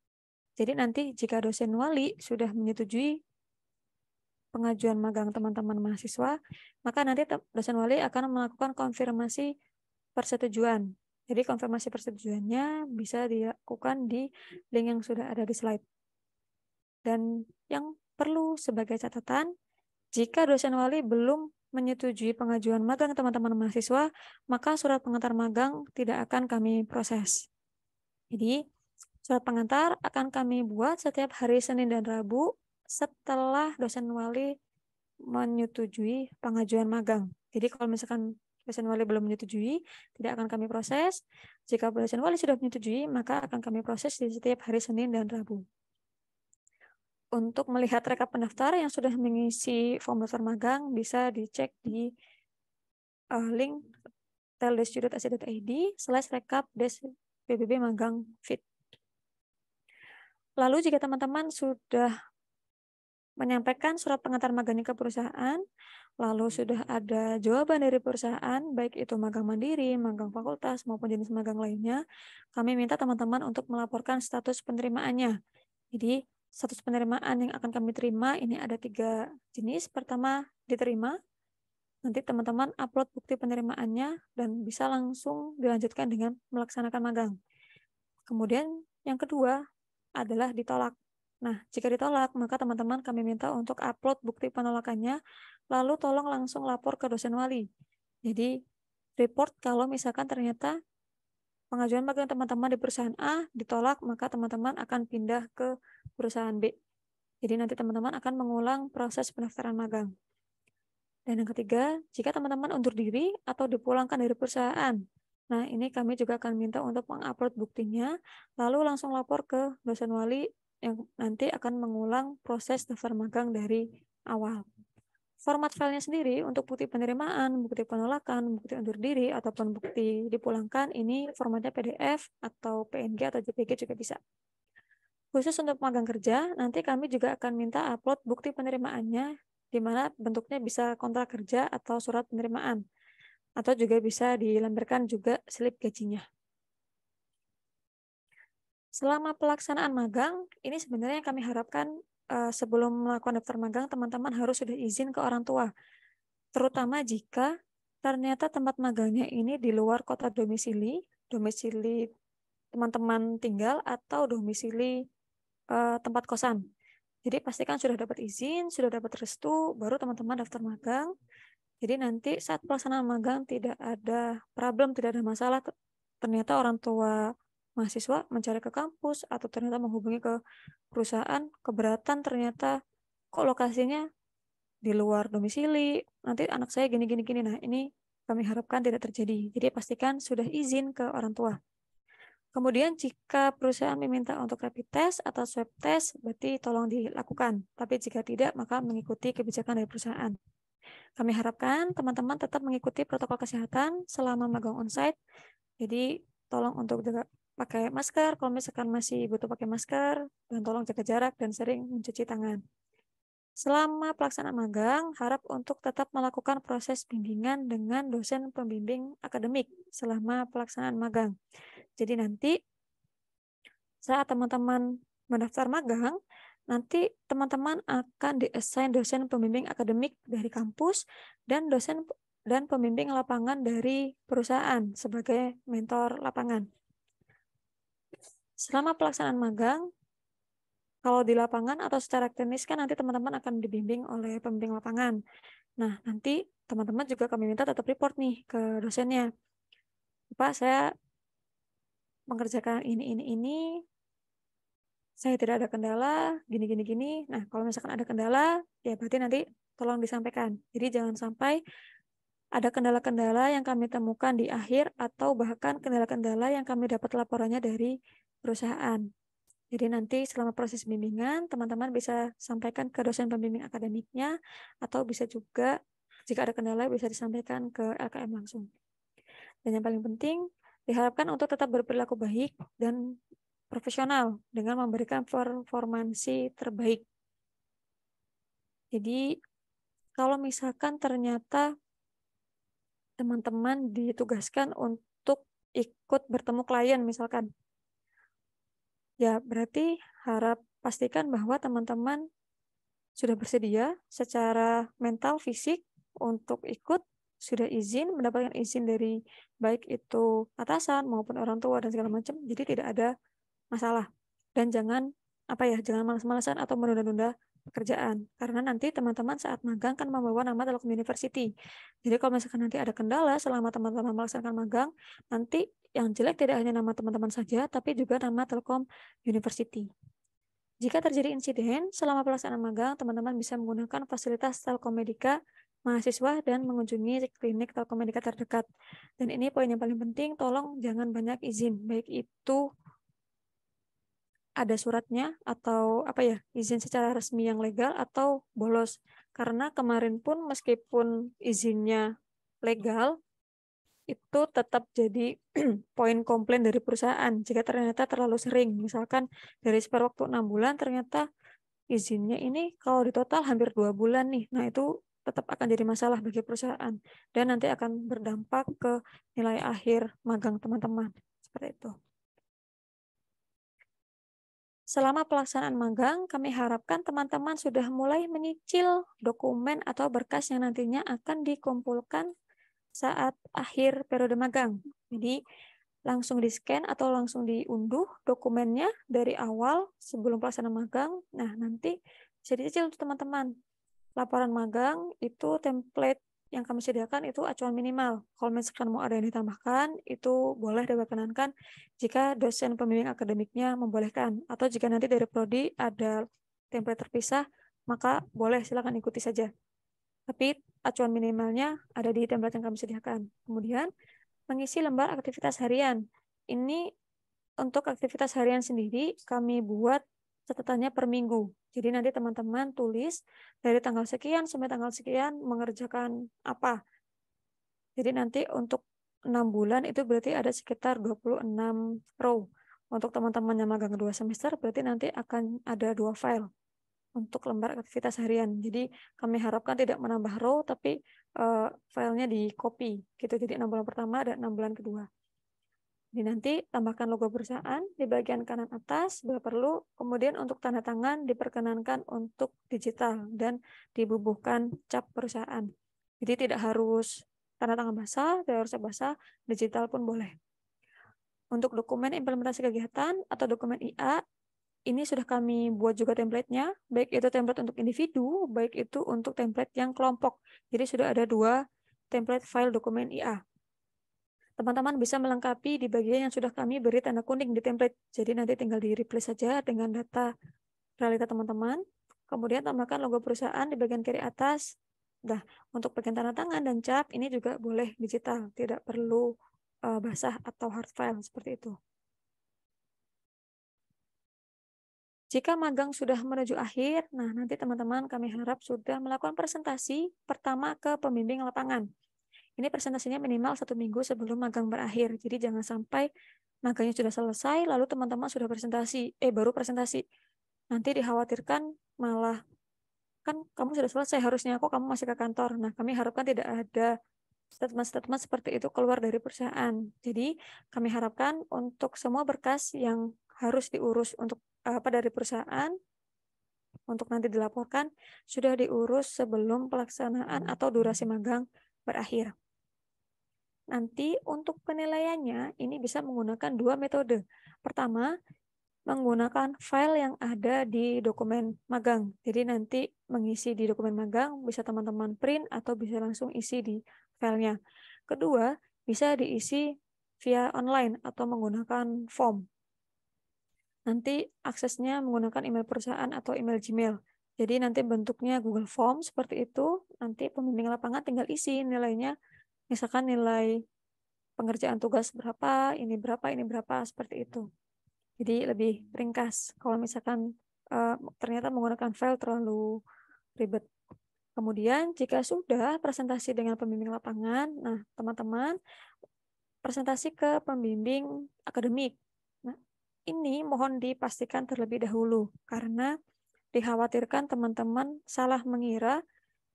Jadi nanti jika dosen wali sudah menyetujui pengajuan magang teman-teman mahasiswa, maka nanti dosen wali akan melakukan konfirmasi persetujuan. Jadi konfirmasi persetujuannya bisa dilakukan di link yang sudah ada di slide. Dan yang perlu sebagai catatan, jika dosen wali belum menyetujui pengajuan magang teman-teman mahasiswa, maka surat pengantar magang tidak akan kami proses. Jadi, surat pengantar akan kami buat setiap hari Senin dan Rabu setelah dosen wali menyetujui pengajuan magang. Jadi, kalau misalkan dosen wali belum menyetujui, tidak akan kami proses. Jika dosen wali sudah menyetujui, maka akan kami proses di setiap hari Senin dan Rabu. Untuk melihat rekap pendaftar yang sudah mengisi form daftar magang, bisa dicek di link tel.sud.ac.id/rekap-pbb magang fit. Lalu jika teman-teman sudah menyampaikan surat pengantar magangnya ke perusahaan, lalu sudah ada jawaban dari perusahaan, baik itu magang mandiri, magang fakultas, maupun jenis magang lainnya, kami minta teman-teman untuk melaporkan status penerimaannya. Jadi, status penerimaan yang akan kami terima ini ada 3 jenis. Pertama, diterima. Nanti teman-teman upload bukti penerimaannya dan bisa langsung dilanjutkan dengan melaksanakan magang. Kemudian yang kedua adalah ditolak. Nah, jika ditolak, maka teman-teman kami minta untuk upload bukti penolakannya, lalu tolong langsung lapor ke dosen wali. Jadi, report kalau misalkan ternyata pengajuan magang teman-teman di perusahaan A ditolak, maka teman-teman akan pindah ke perusahaan B. Jadi nanti teman-teman akan mengulang proses pendaftaran magang. Dan yang ketiga, jika teman-teman undur diri atau dipulangkan dari perusahaan, nah ini kami juga akan minta untuk mengupload buktinya, lalu langsung lapor ke dosen wali yang nanti akan mengulang proses daftar magang dari awal. Format filenya sendiri untuk bukti penerimaan, bukti penolakan, bukti undur diri, ataupun bukti dipulangkan, ini formatnya PDF atau PNG atau JPG juga bisa. Khusus untuk magang kerja, nanti kami juga akan minta upload bukti penerimaannya, di mana bentuknya bisa kontrak kerja atau surat penerimaan, atau juga bisa dilampiaskan juga slip gajinya. Selama pelaksanaan magang, ini sebenarnya kami harapkan sebelum melakukan daftar magang, teman-teman harus sudah izin ke orang tua. Terutama jika ternyata tempat magangnya ini di luar kota domisili teman-teman tinggal atau domisili tempat kosan. Jadi pastikan sudah dapat izin, sudah dapat restu, baru teman-teman daftar magang. Jadi nanti saat pelaksanaan magang tidak ada problem, tidak ada masalah. Ternyata orang tua mahasiswa mencari ke kampus atau ternyata menghubungi ke perusahaan, keberatan ternyata kok lokasinya di luar domisili, nanti anak saya gini-gini. Nah, ini kami harapkan tidak terjadi. Jadi pastikan sudah izin ke orang tua. Kemudian jika perusahaan meminta untuk rapid test atau swab test, berarti tolong dilakukan. Tapi jika tidak, maka mengikuti kebijakan dari perusahaan. Kami harapkan teman-teman tetap mengikuti protokol kesehatan selama magang onsite. Jadi tolong untuk juga pakai masker, kalau misalkan masih butuh pakai masker, dan tolong jaga jarak dan sering mencuci tangan. Selama pelaksanaan magang, harap untuk tetap melakukan proses bimbingan dengan dosen pembimbing akademik selama pelaksanaan magang. Jadi nanti saat teman-teman mendaftar magang, nanti teman-teman akan di-assign dosen pembimbing akademik dari kampus dan dosen dan pembimbing lapangan dari perusahaan sebagai mentor lapangan. Selama pelaksanaan magang, kalau di lapangan atau secara teknis kan nanti teman-teman akan dibimbing oleh pembimbing lapangan. Nah, nanti teman-teman juga kami minta tetap report nih ke dosennya. Pak, saya mengerjakan ini, saya tidak ada kendala, gini. Nah, kalau misalkan ada kendala, ya berarti nanti tolong disampaikan. Jadi jangan sampai ada kendala-kendala yang kami temukan di akhir atau bahkan kendala-kendala yang kami dapat laporannya dari perusahaan. Jadi nanti selama proses bimbingan, teman-teman bisa sampaikan ke dosen pembimbing akademiknya, atau bisa juga jika ada kendala bisa disampaikan ke LKM langsung. Dan yang paling penting, diharapkan untuk tetap berperilaku baik dan profesional dengan memberikan performansi terbaik. Jadi kalau misalkan ternyata teman-teman ditugaskan untuk ikut bertemu klien misalkan, ya berarti harap pastikan bahwa teman-teman sudah bersedia secara mental, fisik untuk ikut, sudah izin, mendapatkan izin dari baik itu atasan maupun orang tua dan segala macam. Jadi tidak ada masalah. Dan jangan jangan malas-malasan atau menunda-nunda pekerjaan. Karena nanti teman-teman saat magang kan membawa nama Telkom University. Jadi kalau misalkan nanti ada kendala selama teman-teman melaksanakan magang, nanti yang jelek tidak hanya nama teman-teman saja, tapi juga nama Telkom University. Jika terjadi insiden selama pelaksanaan magang, teman-teman bisa menggunakan fasilitas Telkom Medica mahasiswa dan mengunjungi klinik Telkom Medica terdekat. Dan ini poin yang paling penting, tolong jangan banyak izin, baik itu ada suratnya atau izin secara resmi yang legal atau bolos. Karena kemarin pun meskipun izinnya legal, itu tetap jadi poin komplain dari perusahaan jika ternyata terlalu sering. Misalkan dari spare waktu 6 bulan ternyata izinnya ini kalau di total hampir 2 bulan nih. Nah, itu tetap akan jadi masalah bagi perusahaan dan nanti akan berdampak ke nilai akhir magang teman-teman. Seperti itu. Selama pelaksanaan magang, kami harapkan teman-teman sudah mulai menyicil dokumen atau berkas yang nantinya akan dikumpulkan saat akhir periode magang. Jadi langsung di-scan atau langsung diunduh dokumennya dari awal sebelum pelaksanaan magang. Nah, nanti bisa dicicil teman-teman. Laporan magang itu template yang kami sediakan itu acuan minimal. Kalau misalkan mau ada yang ditambahkan, itu boleh diperkenankan jika dosen pembimbing akademiknya membolehkan. Atau jika nanti dari prodi ada template terpisah, maka boleh silakan ikuti saja. Tapi acuan minimalnya ada di template yang kami sediakan. Kemudian, mengisi lembar aktivitas harian. Ini untuk aktivitas harian sendiri, kami buat catatannya per minggu. Jadi nanti teman-teman tulis dari tanggal sekian sampai tanggal sekian mengerjakan apa. Jadi nanti untuk 6 bulan itu berarti ada sekitar 26 row. Untuk teman-teman yang magang 2 semester berarti nanti akan ada 2 file untuk lembar aktivitas harian. Jadi kami harapkan tidak menambah row tapi filenya di copy gitu. Jadi 6 bulan pertama dan 6 bulan kedua. Jadi nanti tambahkan logo perusahaan di bagian kanan atas bila perlu. Kemudian untuk tanda tangan diperkenankan untuk digital dan dibubuhkan cap perusahaan. Jadi tidak harus tanda tangan basah, tidak harus basah, digital pun boleh. Untuk dokumen implementasi kegiatan atau dokumen IA, ini sudah kami buat juga template-nya, baik itu template untuk individu, baik itu untuk template yang kelompok. Jadi sudah ada 2 template file dokumen IA. Teman-teman bisa melengkapi di bagian yang sudah kami beri tanda kuning di template. Jadi nanti tinggal di-replace saja dengan data realita teman-teman. kemudian tambahkan logo perusahaan di bagian kiri atas. Nah, untuk bagian tanda tangan dan cap ini juga boleh digital, tidak perlu basah atau hard file seperti itu. Jika magang sudah menuju akhir, nah nanti teman-teman kami harap sudah melakukan presentasi pertama ke pembimbing lapangan. Ini presentasinya minimal 1 minggu sebelum magang berakhir. Jadi jangan sampai magangnya sudah selesai, lalu teman-teman sudah baru presentasi. Nanti dikhawatirkan malah, kan kamu sudah selesai, harusnya kok kamu masih ke kantor. Nah, kami harapkan tidak ada statement-statement seperti itu keluar dari perusahaan. Jadi kami harapkan untuk semua berkas yang harus diurus untuk dari perusahaan untuk nanti dilaporkan sudah diurus sebelum pelaksanaan atau durasi magang berakhir. Nanti untuk penilaiannya ini bisa menggunakan 2 metode. Pertama, menggunakan file yang ada di dokumen magang. Jadi nanti mengisi di dokumen magang bisa teman-teman print atau bisa langsung isi di filenya. Kedua, bisa diisi via online atau menggunakan form. Nanti aksesnya menggunakan email perusahaan atau email Gmail. Jadi nanti bentuknya Google Form seperti itu. Nanti pembimbing lapangan tinggal isi nilainya. Misalkan nilai pengerjaan tugas berapa, ini berapa, seperti itu. Jadi lebih ringkas. Kalau misalkan ternyata menggunakan file terlalu ribet. Kemudian jika sudah presentasi dengan pembimbing lapangan, nah teman-teman presentasi ke pembimbing akademik. Nah, ini mohon dipastikan terlebih dahulu karena dikhawatirkan teman-teman salah mengira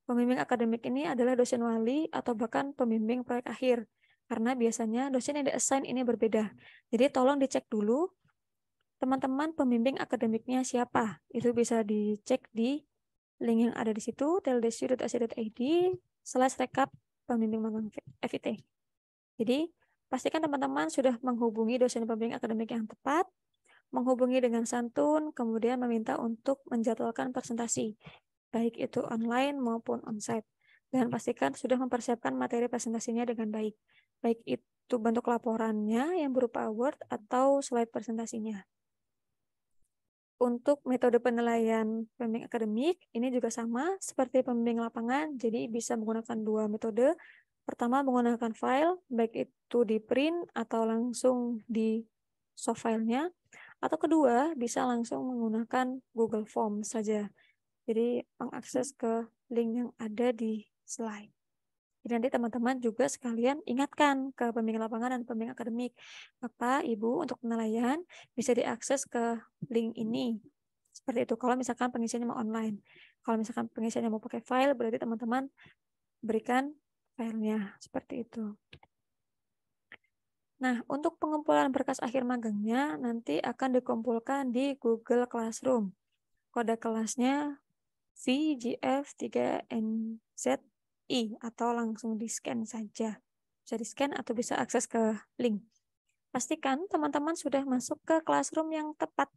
pembimbing akademik ini adalah dosen wali atau bahkan pembimbing proyek akhir. Karena biasanya dosen yang di-assign ini berbeda. Jadi tolong dicek dulu teman-teman pembimbing akademiknya siapa. Itu bisa dicek di link yang ada di situ, tldesu.ac.id/rekap pembimbing magang FIT. Jadi pastikan teman-teman sudah menghubungi dosen pembimbing akademik yang tepat, menghubungi dengan santun, kemudian meminta untuk menjadwalkan presentasi, baik itu online maupun onsite. Dan pastikan sudah mempersiapkan materi presentasinya dengan baik, baik itu bentuk laporannya yang berupa Word atau slide presentasinya. Untuk metode penilaian pembimbing akademik, ini juga sama seperti pembimbing lapangan, jadi bisa menggunakan 2 metode. Pertama, menggunakan file, baik itu di print atau langsung di soft filenya. Atau kedua, bisa langsung menggunakan Google Form saja. Jadi, mengakses ke link yang ada di slide. Jadi nanti teman-teman juga sekalian ingatkan ke pembimbing lapangan dan pembimbing akademik. Bapak, Ibu, untuk penilaian bisa diakses ke link ini. Seperti itu, kalau misalkan pengisiannya mau online. Kalau misalkan pengisiannya mau pakai file, berarti teman-teman berikan filenya seperti itu. Nah, untuk pengumpulan berkas akhir magangnya nanti akan dikumpulkan di Google Classroom. Kode kelasnya VGF3NZI atau langsung di-scan saja. Bisa di-scan atau bisa akses ke link. Pastikan teman-teman sudah masuk ke Classroom yang tepat.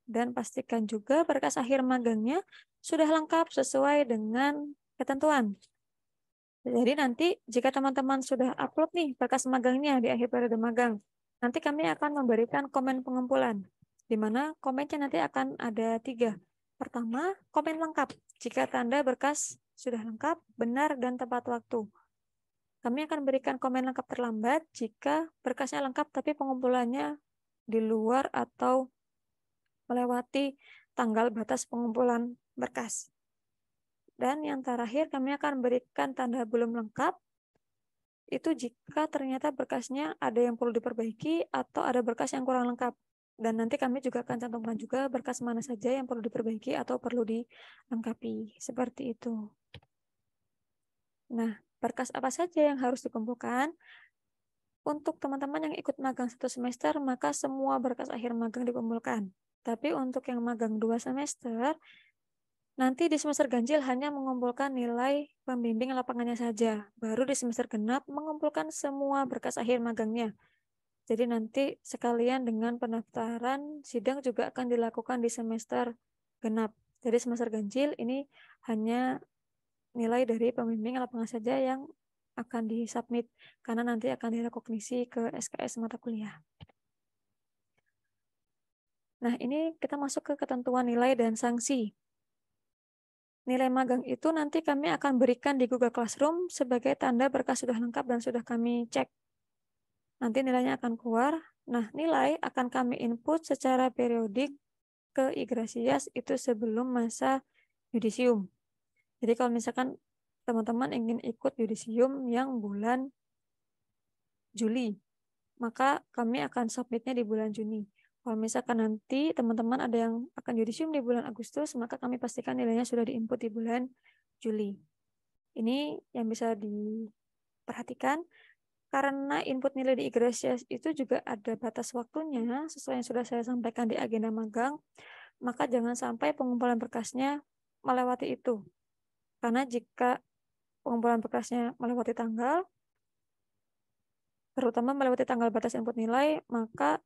Dan pastikan juga berkas akhir magangnya sudah lengkap sesuai dengan ketentuan. Jadi nanti jika teman-teman sudah upload nih berkas magangnya di akhir periode magang, nanti kami akan memberikan komen pengumpulan, di mana komennya nanti akan ada 3. Pertama, komen lengkap. Jika tanda berkas sudah lengkap, benar, dan tepat waktu. Kami akan berikan komen lengkap terlambat jika berkasnya lengkap tapi pengumpulannya di luar atau melewati tanggal batas pengumpulan berkas. Dan yang terakhir, kami akan berikan tanda belum lengkap, itu jika ternyata berkasnya ada yang perlu diperbaiki atau ada berkas yang kurang lengkap. Dan nanti kami juga akan cantumkan juga berkas mana saja yang perlu diperbaiki atau perlu dilengkapi. Seperti itu. Nah, berkas apa saja yang harus dikumpulkan? Untuk teman-teman yang ikut magang 1 semester, maka semua berkas akhir magang dikumpulkan. Tapi untuk yang magang 2 semester, nanti di semester ganjil hanya mengumpulkan nilai pembimbing lapangannya saja. Baru di semester genap mengumpulkan semua berkas akhir magangnya. Jadi nanti sekalian dengan pendaftaran sidang juga akan dilakukan di semester genap. Jadi semester ganjil ini hanya nilai dari pembimbing lapangan saja yang akan disubmit. Karena nanti akan direkognisi ke SKS mata kuliah. Nah, ini kita masuk ke ketentuan nilai dan sanksi. nilai magang itu nanti kami akan berikan di Google Classroom sebagai tanda berkas sudah lengkap dan sudah kami cek. Nanti nilainya akan keluar. Nah, nilai akan kami input secara periodik ke Igrasias itu sebelum masa yudisium. Jadi kalau misalkan teman-teman ingin ikut yudisium yang bulan Juli, maka kami akan submitnya di bulan Juni. Kalau misalkan nanti teman-teman ada yang akan yudisium di bulan Agustus, maka kami pastikan nilainya sudah diinput di bulan Juli. Ini yang bisa diperhatikan. Karena input nilai di Igrasias itu juga ada batas waktunya, sesuai yang sudah saya sampaikan di agenda magang, maka jangan sampai pengumpulan berkasnya melewati itu. Karena jika pengumpulan berkasnya melewati tanggal, terutama melewati tanggal batas input nilai, maka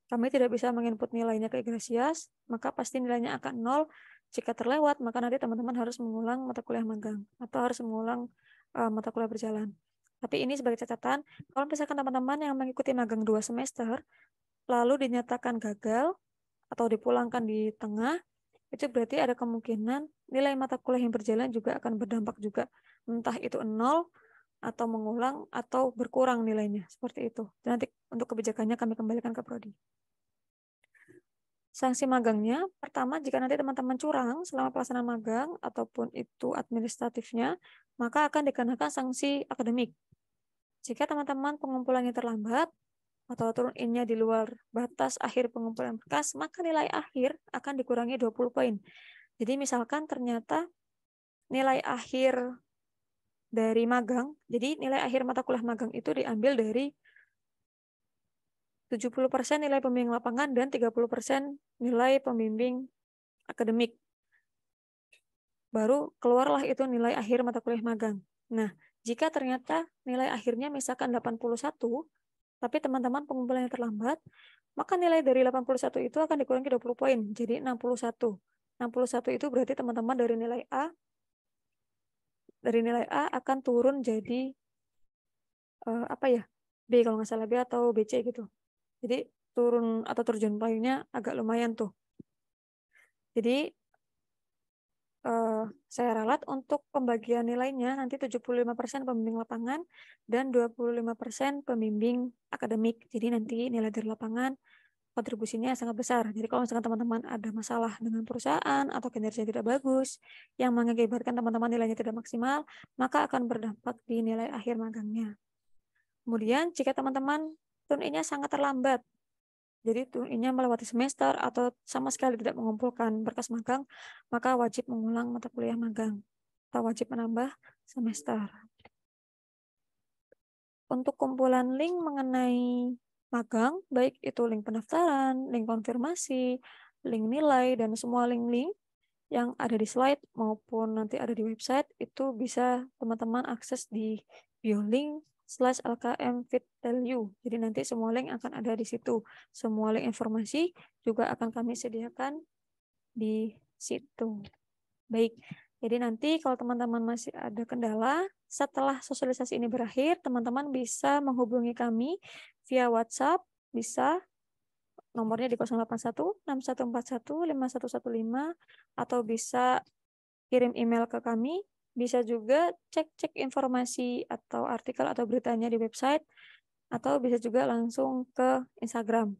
kami tidak bisa menginput nilainya ke Igrasias, maka pasti nilainya akan 0. Jika terlewat, maka nanti teman-teman harus mengulang mata kuliah magang atau harus mengulang mata kuliah berjalan. Tapi ini sebagai catatan, kalau misalkan teman-teman yang mengikuti magang 2 semester, lalu dinyatakan gagal atau dipulangkan di tengah, itu berarti ada kemungkinan nilai mata kuliah yang berjalan juga akan berdampak juga. Entah itu 0, atau mengulang, atau berkurang nilainya. Seperti itu. Dan nanti untuk kebijakannya kami kembalikan ke Prodi. Sanksi magangnya, pertama jika nanti teman-teman curang selama pelaksanaan magang, ataupun itu administratifnya, maka akan dikenakan sanksi akademik. Jika teman-teman pengumpulannya terlambat, atau turun in-nya di luar batas akhir pengumpulan berkas, maka nilai akhir akan dikurangi 20 poin. Jadi misalkan ternyata nilai akhir dari magang, jadi nilai akhir mata kuliah magang itu diambil dari 70% nilai pembimbing lapangan dan 30% nilai pembimbing akademik. Baru keluarlah itu nilai akhir mata kuliah magang. Nah, jika ternyata nilai akhirnya misalkan 81, tapi teman-teman pengumpulannya terlambat, maka nilai dari 81 itu akan dikurangi 20 poin, jadi 61. 61 itu berarti teman-teman dari nilai A akan turun jadi B kalau nggak salah, B atau BC gitu. Jadi turun atau terjun poinnya agak lumayan tuh. Jadi saya ralat untuk pembagian nilainya nanti 75% pembimbing lapangan dan 25% pembimbing akademik. Jadi nanti nilai dari lapangan kontribusinya sangat besar. Jadi kalau misalkan teman-teman ada masalah dengan perusahaan atau kinerja tidak bagus yang mengakibatkan teman-teman nilainya tidak maksimal, maka akan berdampak di nilai akhir magangnya. Kemudian jika teman-teman turun-in-nya sangat terlambat, jadi turun-in-nya melewati semester atau sama sekali tidak mengumpulkan berkas magang, maka wajib mengulang mata kuliah magang atau wajib menambah semester. Untuk kumpulan link mengenai magang, baik itu link pendaftaran, link konfirmasi, link nilai, dan semua link-link yang ada di slide maupun nanti ada di website, itu bisa teman-teman akses di biolink/LKM-Fit-Telu. Jadi nanti semua link akan ada di situ. Semua link informasi juga akan kami sediakan di situ. Baik, jadi nanti kalau teman-teman masih ada kendala, setelah sosialisasi ini berakhir, teman-teman bisa menghubungi kami via WhatsApp, bisa nomornya di 081-6141-5115, atau bisa kirim email ke kami, bisa juga cek-cek informasi atau artikel atau beritanya di website, atau bisa juga langsung ke Instagram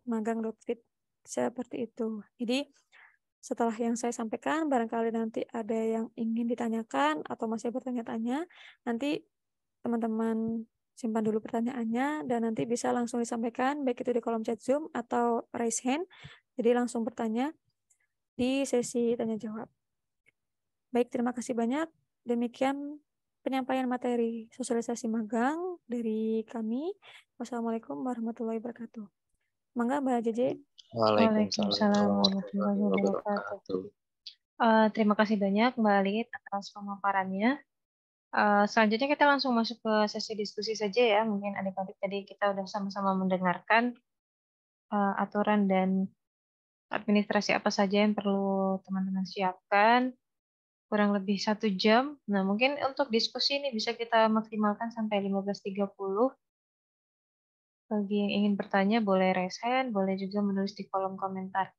@magang.fit, seperti itu. Jadi setelah yang saya sampaikan, barangkali nanti ada yang ingin ditanyakan atau masih bertanya-tanya, nanti teman-teman simpan dulu pertanyaannya dan nanti bisa langsung disampaikan, baik itu di kolom chat Zoom atau raise hand, jadi langsung bertanya di sesi tanya-jawab. Baik, terima kasih banyak. Demikian penyampaian materi sosialisasi magang dari kami. Wassalamualaikum warahmatullahi wabarakatuh. Mangga Mbak Jeje. Waalaikumsalam warahmatullahi wabarakatuh. Terima kasih banyak Mbak Alit atas pemaparannya. Selanjutnya kita langsung masuk ke sesi diskusi saja ya. Mungkin adik-adik tadi kita udah sama-sama mendengarkan aturan dan administrasi apa saja yang perlu teman-teman siapkan. Kurang lebih 1 jam. Nah, mungkin untuk diskusi ini bisa kita maksimalkan sampai 15.30. Bagi yang ingin bertanya, boleh raise hand, boleh juga menulis di kolom komentar.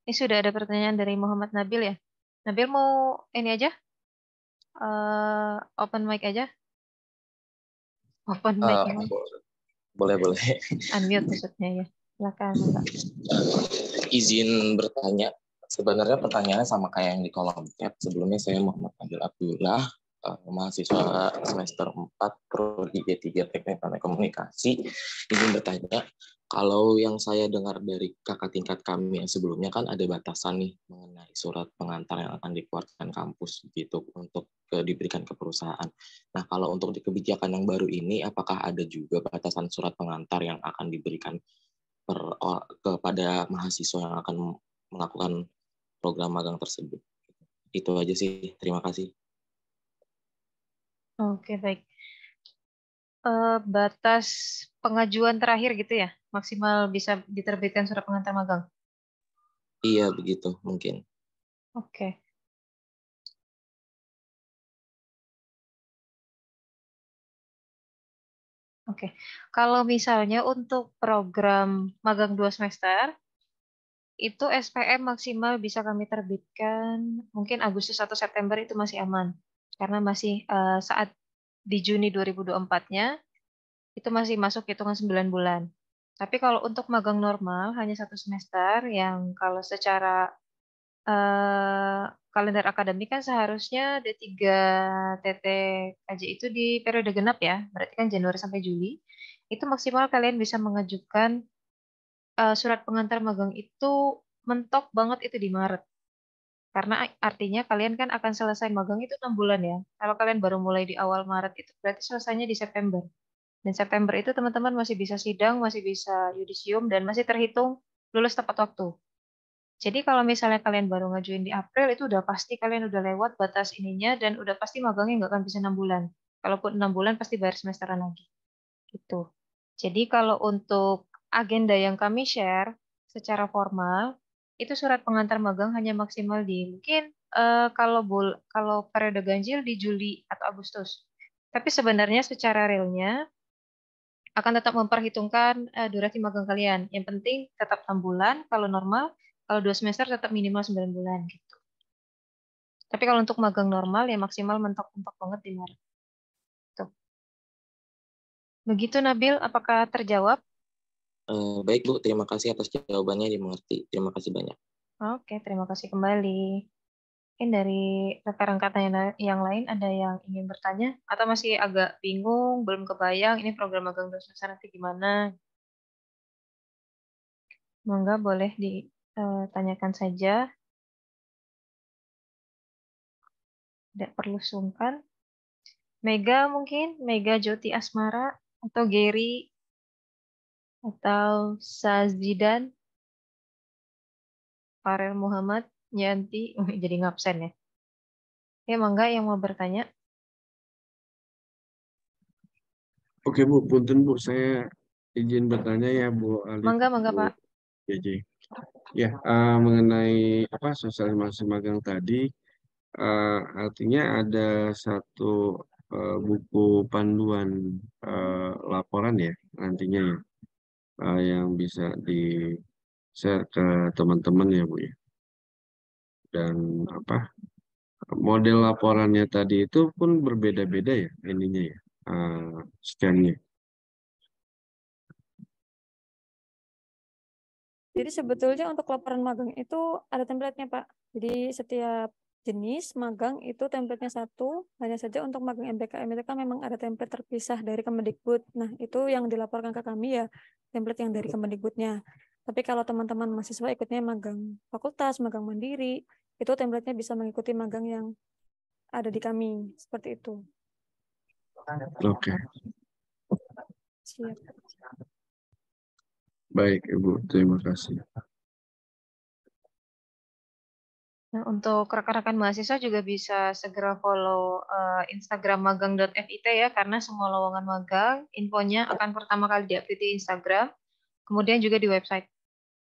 Ini sudah ada pertanyaan dari Muhammad Nabil ya? Nabil mau ini aja, open mic aja. Open mic gimana? Boleh. Unmute maksudnya ya. Silakan, Mbak. Izin bertanya. Sebenarnya pertanyaannya sama kayak yang di kolom chat. Sebelumnya saya Muhammad Fadil Abdullah, mahasiswa semester 4 Prodi D3 Teknik Telekomunikasi. Izin bertanya, kalau yang saya dengar dari kakak tingkat kami yang sebelumnya kan ada batasan nih mengenai surat pengantar yang akan dikeluarkan kampus gitu untuk diberikan ke perusahaan. Nah, kalau untuk di kebijakan yang baru ini, apakah ada juga batasan surat pengantar yang akan diberikan kepada mahasiswa yang akan melakukan program magang tersebut? Itu aja sih. Terima kasih. Oke, baik. Batas pengajuan terakhir gitu ya, maksimal bisa diterbitkan surat pengantar magang. Iya, begitu mungkin. Oke. Oke. Kalau misalnya untuk program magang 2 semester, itu SPM maksimal bisa kami terbitkan mungkin Agustus atau September itu masih aman. Karena masih saat di Juni 2024-nya, itu masih masuk hitungan 9 bulan. Tapi kalau untuk magang normal, hanya 1 semester, yang kalau secara kalender akademik kan seharusnya D3 TT KJ itu di periode genap ya, berarti kan Januari sampai Juli. Itu maksimal kalian bisa mengajukan surat pengantar magang itu mentok banget itu di Maret. Karena artinya kalian kan akan selesai magang itu 6 bulan ya. Kalau kalian baru mulai di awal Maret itu berarti selesainya di September. Dan September itu teman-teman masih bisa sidang, masih bisa yudisium, dan masih terhitung lulus tepat waktu. Jadi kalau misalnya kalian baru ngajuin di April, itu udah pasti kalian udah lewat batas ininya, dan udah pasti magangnya nggak akan bisa 6 bulan. Kalaupun 6 bulan pasti bayar semesteran lagi. Gitu. Jadi kalau untuk agenda yang kami share secara formal, itu surat pengantar magang hanya maksimal di mungkin kalau periode ganjil di Juli atau Agustus. Tapi sebenarnya secara realnya akan tetap memperhitungkan durasi magang kalian. Yang penting tetap 6 bulan, kalau normal, kalau 2 semester tetap minimal 9 bulan gitu. Tapi kalau untuk magang normal ya maksimal mentok-mentok banget di Maret. Tuh. Begitu Nabil, apakah terjawab? Baik Bu, terima kasih atas jawabannya, dimengerti. Terima kasih banyak. Oke, terima kasih kembali. Mungkin dari rekan-rekan yang lain ada yang ingin bertanya atau masih agak bingung, belum kebayang ini program magang 2 semester nanti gimana? Monggo boleh ditanyakan saja. Tidak perlu sungkan. Mega mungkin, Mega Joti Asmara atau Gary atau Sazidan, Farel Muhammad, Yanti, jadi ngabsen ya. Ya, mangga yang mau bertanya. Oke Bu, punten Bu, saya izin bertanya ya Bu Ali, Mangga, Bu Pak. JJ. Ya, mengenai apa sosialisasi magang tadi, artinya ada satu buku panduan laporan ya nantinya ya, yang bisa di-share ke teman-teman ya Bu ya. Dan apa model laporannya tadi itu pun berbeda-beda ya ininya ya, scan-nya. Jadi sebetulnya untuk laporan magang itu ada template-nya, Pak. Jadi setiap jenis magang itu template-nya satu, hanya saja untuk magang MBKM itu kan memang ada template terpisah dari Kemendikbud. Nah, itu yang dilaporkan ke kami ya, template yang dari Kemendikbudnya. Tapi kalau teman-teman mahasiswa ikutnya magang fakultas, magang mandiri, itu template-nya bisa mengikuti magang yang ada di kami, seperti itu. Oke, Siap. baik Ibu, terima kasih. Nah, untuk rekan-rekan mahasiswa juga bisa segera follow Instagram magang.fit ya, karena semua lowongan magang, infonya akan pertama kali diupdate di Instagram, kemudian juga di website.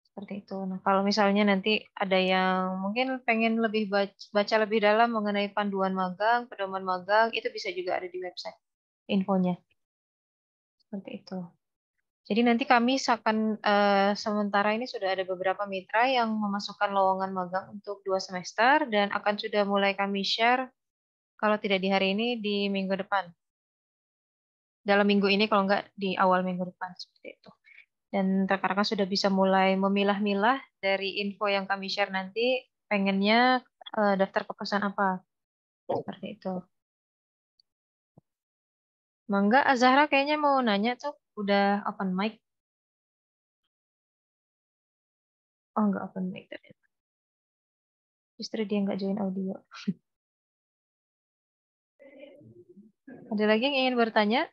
Seperti itu. Nah, kalau misalnya nanti ada yang mungkin pengen lebih baca lebih dalam mengenai panduan magang, pedoman magang, itu bisa juga ada di website infonya. Seperti itu. Jadi nanti kami akan sementara ini sudah ada beberapa mitra yang memasukkan lowongan magang untuk 2 semester dan akan sudah mulai kami share kalau tidak di hari ini di minggu depan. Dalam minggu ini kalau enggak di awal minggu depan seperti itu. Dan rekan-rekan sudah bisa mulai memilah-milah dari info yang kami share nanti pengennya daftar ke perusahaan apa. Seperti itu. Mangga, Azahra kayaknya mau nanya tuh, udah open mic. Oh, enggak open mic ternyata. Justru dia nggak join audio. Ada lagi yang ingin bertanya?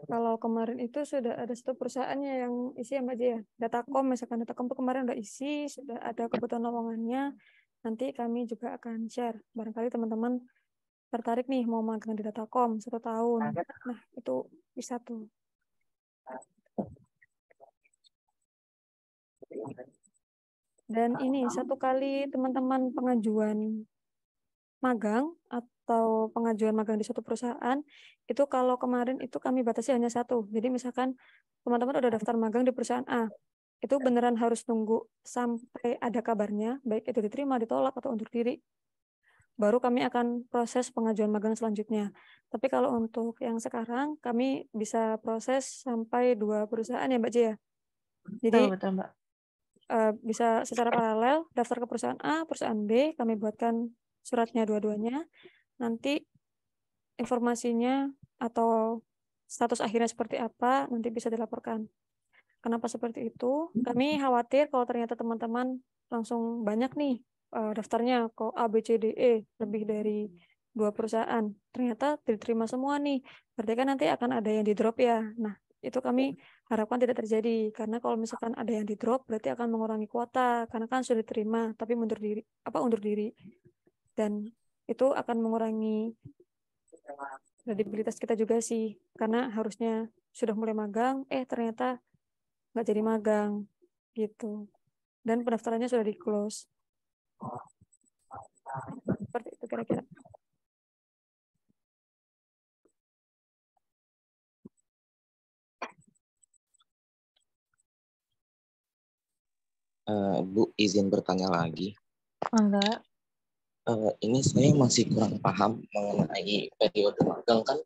Kalau kemarin itu sudah ada satu perusahaannya yang isi ya Mbak Jia. Datacom, misalkan Datacom itu kemarin udah isi, sudah ada kebutuhan lowongannya. Nanti kami juga akan share. Barangkali teman-teman tertarik nih mau magang di Datacom 1 tahun. Nah, itu bisa tuh. Dan ini 1 kali teman-teman pengajuan magang atau pengajuan magang di suatu perusahaan, itu kalau kemarin itu kami batasi hanya 1. Jadi misalkan teman-teman udah daftar magang di perusahaan A, itu beneran harus tunggu sampai ada kabarnya, baik itu diterima, ditolak, atau undur diri. Baru kami akan proses pengajuan magang selanjutnya. Tapi kalau untuk yang sekarang, kami bisa proses sampai 2 perusahaan ya Mbak Jia. Jadi Betul, Mbak. bisa secara paralel daftar ke perusahaan A, perusahaan B, kami buatkan suratnya dua-duanya. Nanti informasinya atau status akhirnya seperti apa nanti bisa dilaporkan. Kenapa seperti itu? Kami khawatir kalau ternyata teman-teman langsung banyak nih daftarnya ke A, B, C, D, E, lebih dari 2 perusahaan. Ternyata diterima semua nih. Berarti kan nanti akan ada yang di drop ya. Nah, itu kami harapkan tidak terjadi. Karena kalau misalkan ada yang di drop, berarti akan mengurangi kuota. Karena kan sudah diterima, tapi undur diri. Dan itu akan mengurangi kredibilitas kita juga sih. Karena harusnya sudah mulai magang, ternyata nggak jadi magang gitu, dan pendaftarannya sudah di close seperti itu kira-kira. Bu, izin bertanya lagi. Enggak. Ini saya masih kurang paham mengenai periode magang kan.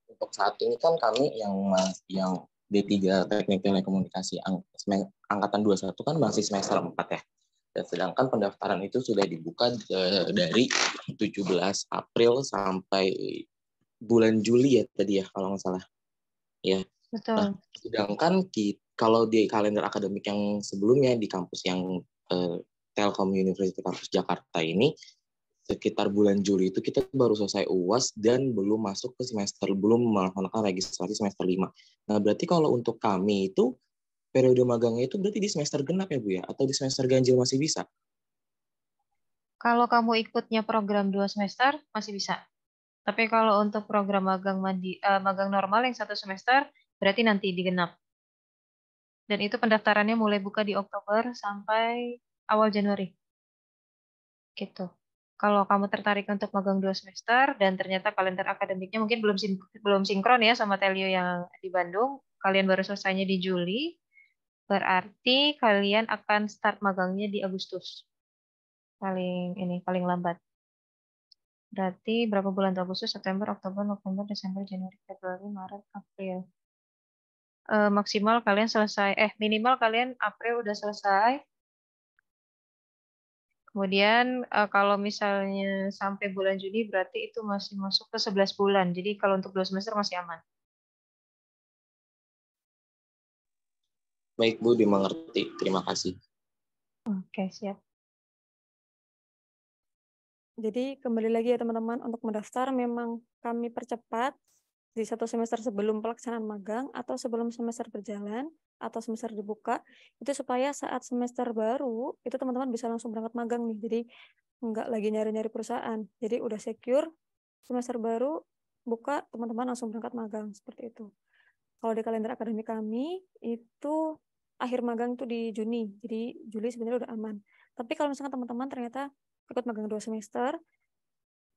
Untuk saat ini kan kami yang D3 Teknik Telekomunikasi angkatan 21 kan masih semester 4 ya. Dan sedangkan pendaftaran itu sudah dibuka dari 17 April sampai bulan Juli ya tadi ya kalau nggak salah. Ya. Betul. Nah, sedangkan kalau di kalender akademik yang sebelumnya di kampus yang Telkom University Kampus Jakarta ini sekitar bulan Juli itu kita baru selesai UAS dan belum masuk ke belum melaksanakan registrasi semester 5. Nah, berarti kalau untuk kami itu periode magangnya itu berarti di semester genap ya Bu ya? Atau di semester ganjil masih bisa? Kalau kamu ikutnya program 2 semester, masih bisa. Tapi kalau untuk program magang normal yang 1 semester, berarti nanti digenap. Dan itu pendaftarannya mulai buka di Oktober sampai awal Januari. Gitu. Kalau kamu tertarik untuk magang 2 semester dan ternyata kalender akademiknya mungkin belum sinkron ya sama Telio yang di Bandung, kalian baru selesainya di Juli, berarti kalian akan start magangnya di Agustus. Paling lambat. Berarti berapa bulan tuh? Agustus, September, Oktober, November, Desember, Januari, Februari, Maret, April. Minimal kalian April udah selesai. Kemudian kalau misalnya sampai bulan Juni berarti itu masih masuk ke 11 bulan. Jadi kalau untuk 2 semester masih aman. Baik Bu, dimengerti. Terima kasih. Oke, siap. Jadi kembali lagi ya teman-teman, untuk mendaftar memang kami percepat di 1 semester sebelum pelaksanaan magang atau sebelum semester berjalan atau semester dibuka, itu supaya saat semester baru itu teman-teman bisa langsung berangkat magang nih. Jadi nggak lagi nyari-nyari perusahaan. Jadi udah secure, semester baru buka, teman-teman langsung berangkat magang seperti itu. Kalau di kalender akademik kami itu akhir magang itu di Juni. Jadi Juli sebenarnya udah aman. Tapi kalau misalkan teman-teman ternyata ikut magang 2 semester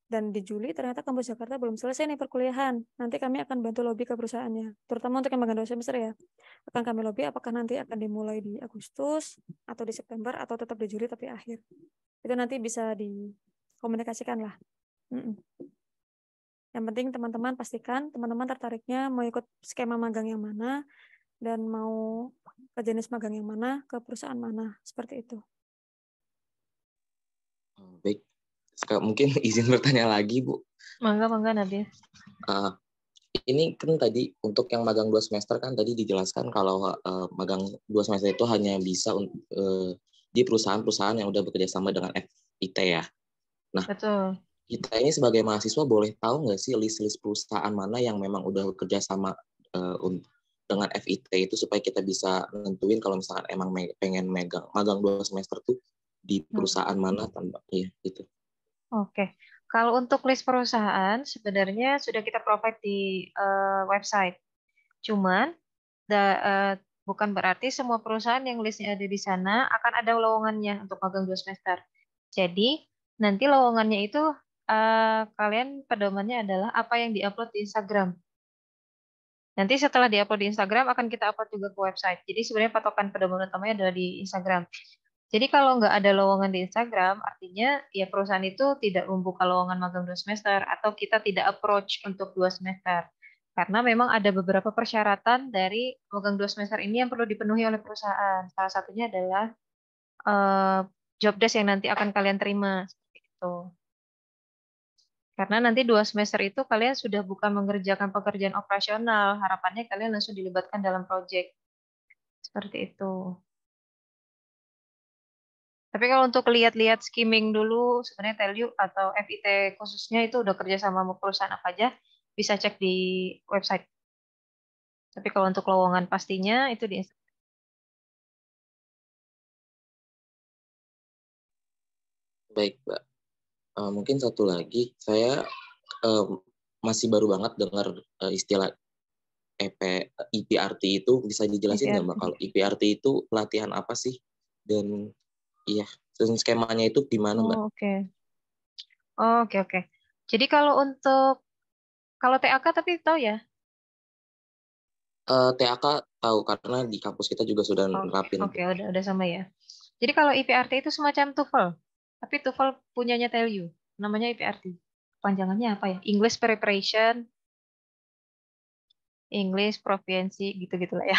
dan di Juli ternyata kampus Jakarta belum selesai nih perkuliahan, nanti kami akan bantu lobby ke perusahaannya, terutama untuk yang magang 2 semester ya. Akan kami lobby apakah nanti akan dimulai di Agustus atau di September atau tetap di Juli tapi akhir. Itu nanti bisa dikomunikasikan lah. Yang penting teman-teman pastikan teman-teman tertariknya mau ikut skema magang yang mana dan mau ke jenis magang yang mana, ke perusahaan mana, seperti itu. Baik, mungkin izin bertanya lagi, Bu. Mangga Nabil. Ini kan tadi untuk yang magang 2 semester kan tadi dijelaskan kalau magang 2 semester itu hanya bisa di perusahaan-perusahaan yang udah bekerja sama dengan FIT ya. Nah, Betul. Kita ini sebagai mahasiswa boleh tahu nggak sih list-list perusahaan mana yang memang udah bekerja sama dengan FIT itu supaya kita bisa nentuin kalau misalkan emang pengen magang 2 semester tuh di perusahaan mana tanpa gitu. Oke. Kalau untuk list perusahaan sebenarnya sudah kita provide di website. Cuman bukan berarti semua perusahaan yang listnya ada di sana akan ada lowongannya untuk magang 2 semester. Jadi nanti lowongannya itu kalian pedomannya adalah apa yang diupload di Instagram. Nanti setelah diupload di Instagram akan kita upload juga ke website. Jadi sebenarnya patokan pedoman utamanya adalah di Instagram. Jadi kalau nggak ada lowongan di Instagram, artinya ya perusahaan itu tidak membuka lowongan magang 2 semester atau kita tidak approach untuk 2 semester. Karena memang ada beberapa persyaratan dari magang 2 semester ini yang perlu dipenuhi oleh perusahaan. Salah satunya adalah job desk yang nanti akan kalian terima. Seperti itu. Karena nanti 2 semester itu kalian sudah bukan mengerjakan pekerjaan operasional, harapannya kalian langsung dilibatkan dalam proyek. Seperti itu. Tapi kalau untuk lihat-lihat skimming dulu, sebenarnya Telyu atau FIT khususnya itu udah kerja sama perusahaan apa aja, bisa cek di website. Tapi kalau untuk lowongan pastinya itu di Instagram. Baik, Mbak. Mungkin satu lagi, saya masih baru banget dengar istilah EPRT itu, bisa dijelasin nggak Mbak kalau EPRT itu pelatihan apa sih? Dan iya, dan skemanya itu gimana Mbak? Oke. Jadi kalau TAK tapi tahu ya? TAK tahu karena di kampus kita juga sudah nerapin. Oke, udah sama ya. Jadi kalau IPRT itu semacam TOEFL, tapi TOEFL punyanya Telyu, namanya IPRT. Panjangannya apa ya? English Preparation, English Proficiency, gitu-gitulah ya.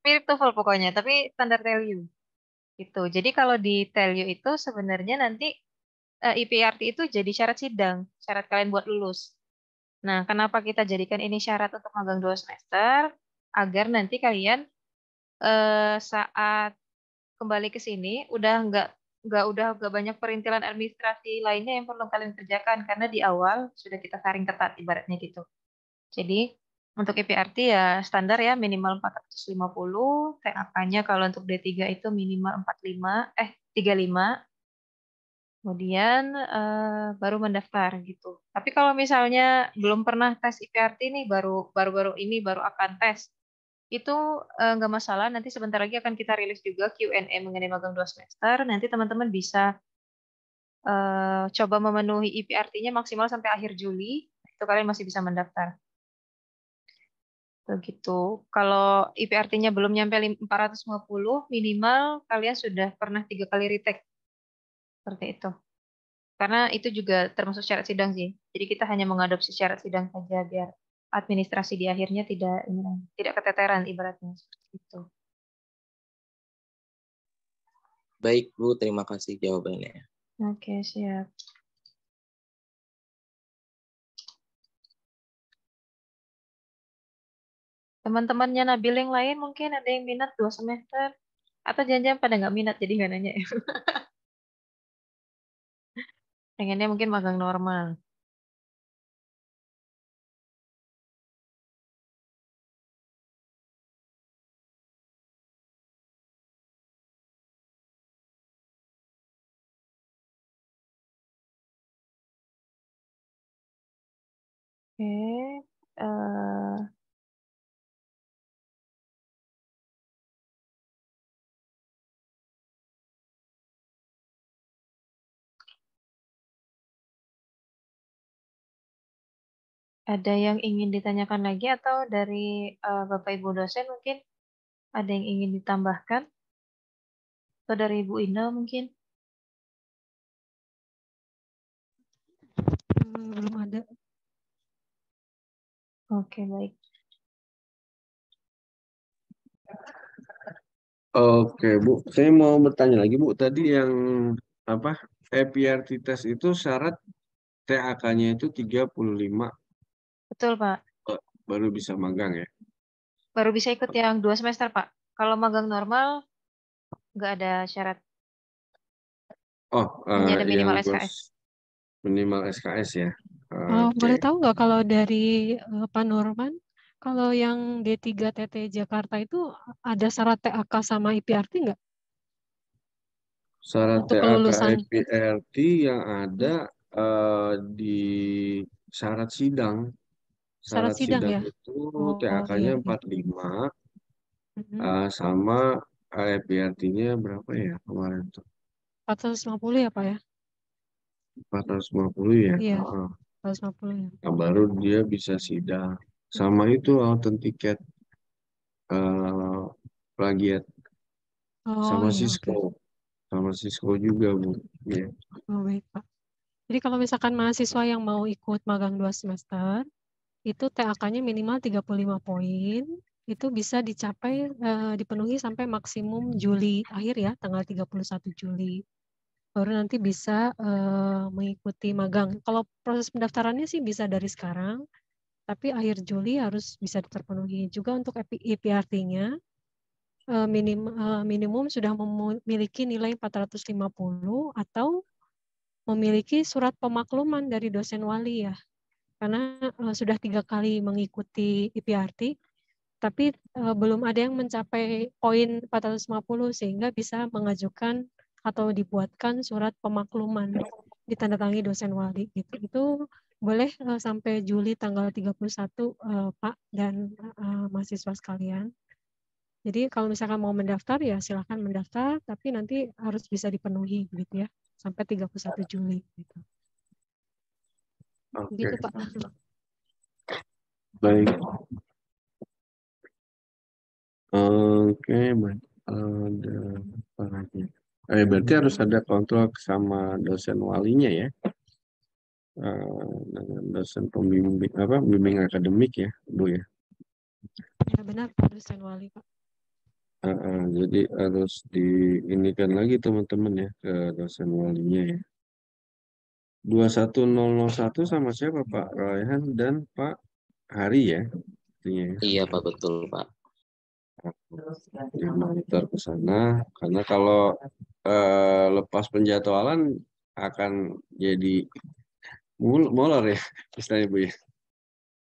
Mirip TOEFL pokoknya, tapi standar Telyu. Gitu. Jadi kalau di Telyu itu sebenarnya nanti IPRT itu jadi syarat sidang, syarat kalian buat lulus. Nah, kenapa kita jadikan ini syarat untuk magang 2 semester? Agar nanti kalian saat kembali ke sini udah nggak banyak perintilan administrasi lainnya yang perlu kalian kerjakan karena di awal sudah kita saring ketat ibaratnya gitu. Jadi untuk IPRT ya standar ya minimal 450, TAK-nya kalau untuk D3 itu minimal 35, kemudian baru mendaftar gitu. Tapi kalau misalnya belum pernah tes IPRT nih baru akan tes, itu nggak masalah. Nanti sebentar lagi akan kita rilis juga Q&A mengenai magang 2 semester. Nanti teman-teman bisa coba memenuhi IPRT-nya maksimal sampai akhir Juli. Itu kalian masih bisa mendaftar. Begitu. Kalau IPRT-nya belum nyampe 450, minimal kalian sudah pernah 3 kali retake. Seperti itu. Karena itu juga termasuk syarat sidang sih. Jadi kita hanya mengadopsi syarat sidang saja biar administrasi di akhirnya tidak keteteran ibaratnya seperti itu. Baik Bu, terima kasih jawabannya. Oke, siap. Teman-temannya Nabil yang lain mungkin ada yang minat 2 semester atau jangan-jangan pada nggak minat jadi nggak nanya ya. Pengennya mungkin magang normal. Oke. eh, ada yang ingin ditanyakan lagi atau dari Bapak Ibu dosen mungkin ada yang ingin ditambahkan? Atau dari Ibu Ina mungkin? Belum ada. Oke, baik. Oke, Bu. Saya mau bertanya lagi, Bu. Tadi yang apa? APRT test itu syarat TAK-nya itu 35 Betul, Pak. baru bisa magang ya. Baru bisa ikut yang 2 semester, Pak. Kalau magang normal, nggak ada syarat. Oh, Hanya ada yang minimal SKS. minimal SKS ya. Oke. Boleh tahu nggak kalau dari Pak Nurman, kalau yang D3 TT Jakarta itu ada syarat TAK sama IPRT nggak Syarat untuk TAK kelulusan? APRT yang ada di syarat sidang. Syarat Syarat sidang sidang ya? itu Oh TAK-nya iya, iya. 45, Mhm. sama APRT-nya berapa ya kemarin tuh? 450 ya Pak ya? 450 ya. Iya, 450 ya. Nah, baru dia bisa sidang. Sama itu autentiket plagiat Oh sama iya, oke. Cisco. Sama Cisco juga, Bu. Ya. Oh baik Pak. Jadi kalau misalkan mahasiswa yang mau ikut magang 2 semester, itu TAK-nya minimal 35 poin, itu bisa dicapai, dipenuhi sampai maksimum Juli akhir ya, tanggal 31 Juli. Baru nanti bisa mengikuti magang. Kalau proses pendaftarannya sih bisa dari sekarang, tapi akhir Juli harus bisa terpenuhi. Juga untuk IPRT-nya, minimum sudah memiliki nilai 450 atau memiliki surat pemakluman dari dosen wali ya. Karena sudah 3 kali mengikuti IPRT, tapi belum ada yang mencapai poin 450 sehingga bisa mengajukan atau dibuatkan surat pemakluman ditandatangani dosen wali gitu. Itu boleh sampai Juli tanggal 31 Pak dan mahasiswa sekalian. Jadi kalau misalkan mau mendaftar ya silakan mendaftar, tapi nanti harus bisa dipenuhi gitu ya sampai 31 Juli gitu. Oke, Gitu Pak. baik. Oke, baik. Ada apa lagi? Berarti harus ada kontrol sama dosen walinya ya, dengan dosen pembimbing apa, bimbing akademik ya, Bu ya. Ya benar Pak dosen wali Pak. Jadi harus diinikan lagi teman-teman ya ke dosen walinya ya. 21001 sama siapa Pak Raihan dan Pak Hari ya, artinya ya. Iya, Pak, betul, Pak. Dimonitor ke sana karena kalau lepas penjadwalan akan jadi molor ya istilahnya Bu ya,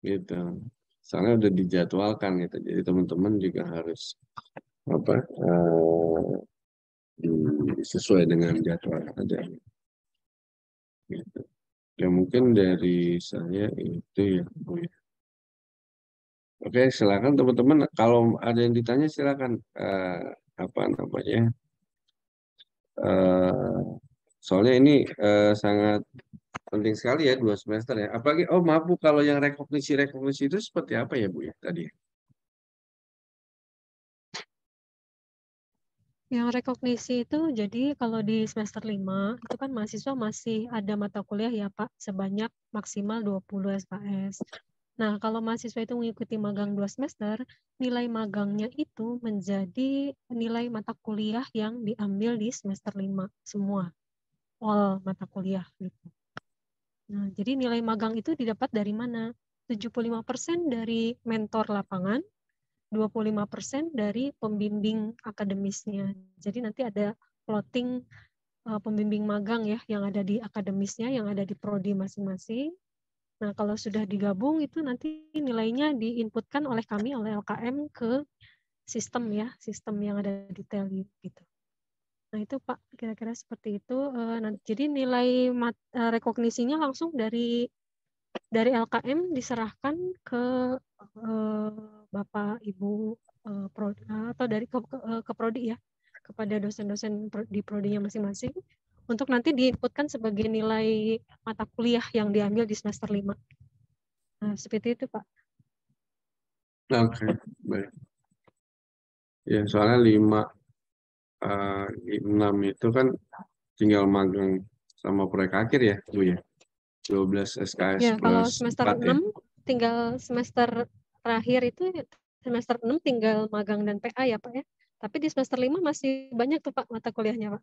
gitu. Soalnya udah dijadwalkan gitu, jadi teman-teman juga harus apa sesuai dengan jadwal ada gitu. Ya mungkin dari saya itu ya Bu ya. Oke, silakan teman-teman kalau ada yang ditanya silakan, apa namanya, eh, soalnya ini sangat penting sekali ya 2 semester ya. Apalagi, oh maaf Bu, kalau yang rekognisi itu seperti apa ya Bu ya tadi? Yang rekognisi itu jadi kalau di semester 5 itu kan mahasiswa masih ada mata kuliah ya Pak sebanyak maksimal 20 SKS. Nah, kalau mahasiswa itu mengikuti magang 2 semester, nilai magangnya itu menjadi nilai mata kuliah yang diambil di semester 5 semua, all mata kuliah gitu. Nah, jadi nilai magang itu didapat dari mana? 75% dari mentor lapangan, 25% dari pembimbing akademisnya. Jadi nanti ada plotting pembimbing magang ya yang ada di akademisnya, yang ada di prodi masing-masing. Nah, kalau sudah digabung itu nanti nilainya diinputkan oleh kami, oleh LKM ke sistem ya, sistem yang ada di Teli gitu. Nah, itu Pak, kira-kira seperti itu. Jadi nilai rekognisinya langsung dari dari LKM diserahkan ke Bapak Ibu atau dari ke prodi ya, kepada dosen-dosen di prodinya masing-masing untuk nanti diinputkan sebagai nilai mata kuliah yang diambil di semester 5. Nah, seperti itu, Pak. Oke, baik. Ya, soalnya 5, 6 itu kan tinggal magang sama proyek akhir ya, Bu ya. 12 SKS Ya, kalau plus semester 4 ya. 6 tinggal semester terakhir itu semester 6 tinggal magang dan PA ya, Pak ya. Tapi di semester 5 masih banyak tuh Pak mata kuliahnya, Pak.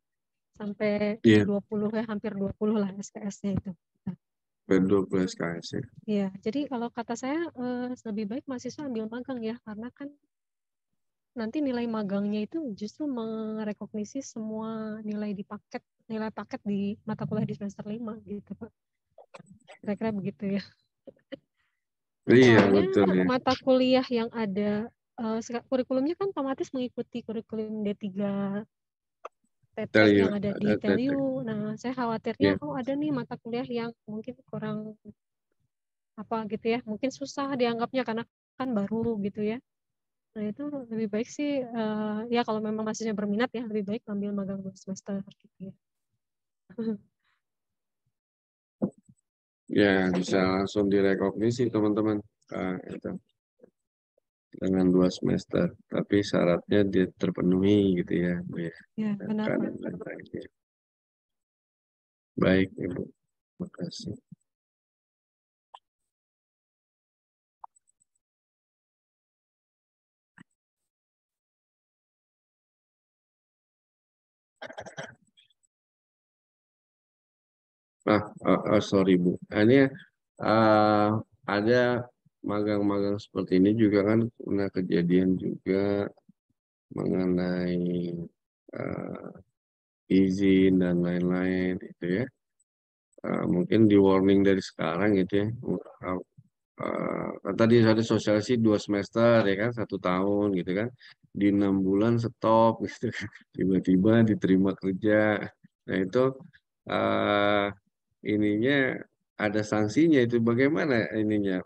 Sampai Iya, 20 ya, hampir 20 lah SKS-nya itu. 12 SKS ya. Iya, jadi kalau kata saya lebih baik mahasiswa ambil magang ya, karena kan nanti nilai magangnya itu justru merekognisi semua nilai paket di mata kuliah di semester 5 gitu, Pak. Kira-kira begitu ya. Iya, Soalnya betul ya. mata kuliah yang ada kurikulumnya kan otomatis mengikuti kurikulum D3 TT yang ada di TELU. Nah, saya khawatirnya Ya. ada nih mata kuliah yang mungkin kurang apa gitu ya, mungkin susah dianggapnya karena kan baru gitu ya. Nah, itu lebih baik sih ya kalau memang mahasiswa berminat ya lebih baik ambil magang 2 semester gitu ya. Ya, bisa langsung direkognisi teman-teman. Itu. Dengan 2 semester, tapi syaratnya dia terpenuhi gitu ya, Bu ya. Ya, benar Pak. Baik, Ibu. Terima kasih. Sorry Bu. Ini ada magang-magang seperti ini juga kan pernah kejadian juga mengenai izin dan lain-lain itu ya. Mungkin di warning dari sekarang gitu ya. Tadi ada sosialisasi 2 semester ya kan, 1 tahun gitu kan. Di 6 bulan stop gitu kan. Tiba-tiba diterima kerja. Nah itu uh, ininya ada sanksinya itu bagaimana ininya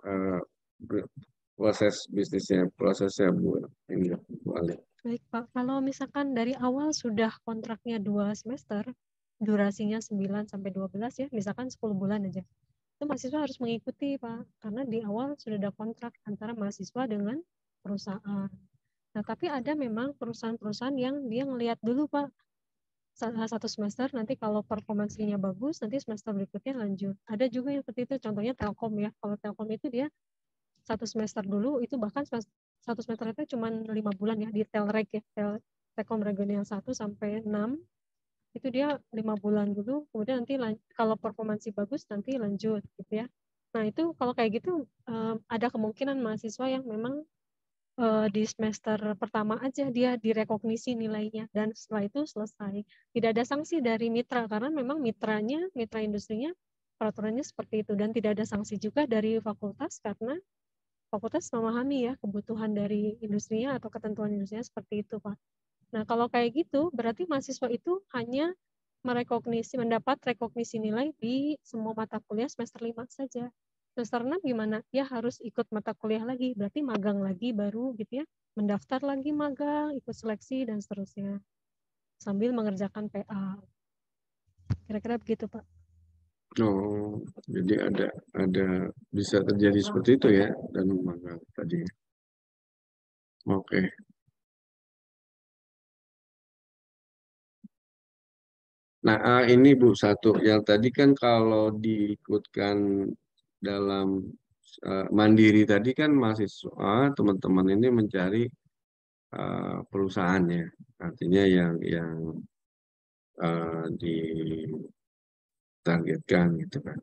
proses bisnisnya, prosesnya Bu ini Bu Ali. Baik Pak, kalau misalkan dari awal sudah kontraknya 2 semester, durasinya 9 sampai 12 ya, misalkan 10 bulan aja. Itu mahasiswa harus mengikuti Pak, karena di awal sudah ada kontrak antara mahasiswa dengan perusahaan. Nah, tapi ada memang perusahaan-perusahaan yang dia ngelihat dulu Pak, 1 semester, nanti kalau performansinya bagus, nanti semester berikutnya lanjut. Ada juga yang seperti itu, contohnya Telkom ya. Kalau Telkom itu dia 1 semester dulu, itu bahkan 1 semester itu cuma 5 bulan ya, di Telreg ya, Telkom Regional 1 sampai 6, itu dia 5 bulan dulu, kemudian nanti kalau performansi bagus, nanti lanjut gitu ya. Nah itu kalau kayak gitu, ada kemungkinan mahasiswa yang memang di semester pertama aja dia direkognisi nilainya, dan setelah itu selesai. Tidak ada sanksi dari mitra, karena memang mitra industrinya, peraturannya seperti itu, dan tidak ada sanksi juga dari fakultas, karena fakultas memahami ya kebutuhan dari industrinya atau ketentuan industrinya seperti itu, Pak. Nah, kalau kayak gitu, berarti mahasiswa itu hanya mendapat rekognisi nilai di semua mata kuliah semester 5 saja. Semester 6 gimana? Ya harus ikut mata kuliah lagi, berarti magang lagi baru gitu ya, mendaftar lagi magang, ikut seleksi, dan seterusnya. Sambil mengerjakan PA. Kira-kira begitu, Pak. Oh, jadi ada bisa terjadi seperti itu ya, dan magang tadi. Oke. Nah, ini Bu, satu yang tadi kan kalau diikutkan dalam mandiri tadi kan mahasiswa teman-teman ini mencari perusahaannya, artinya yang ditargetkan gitu kan.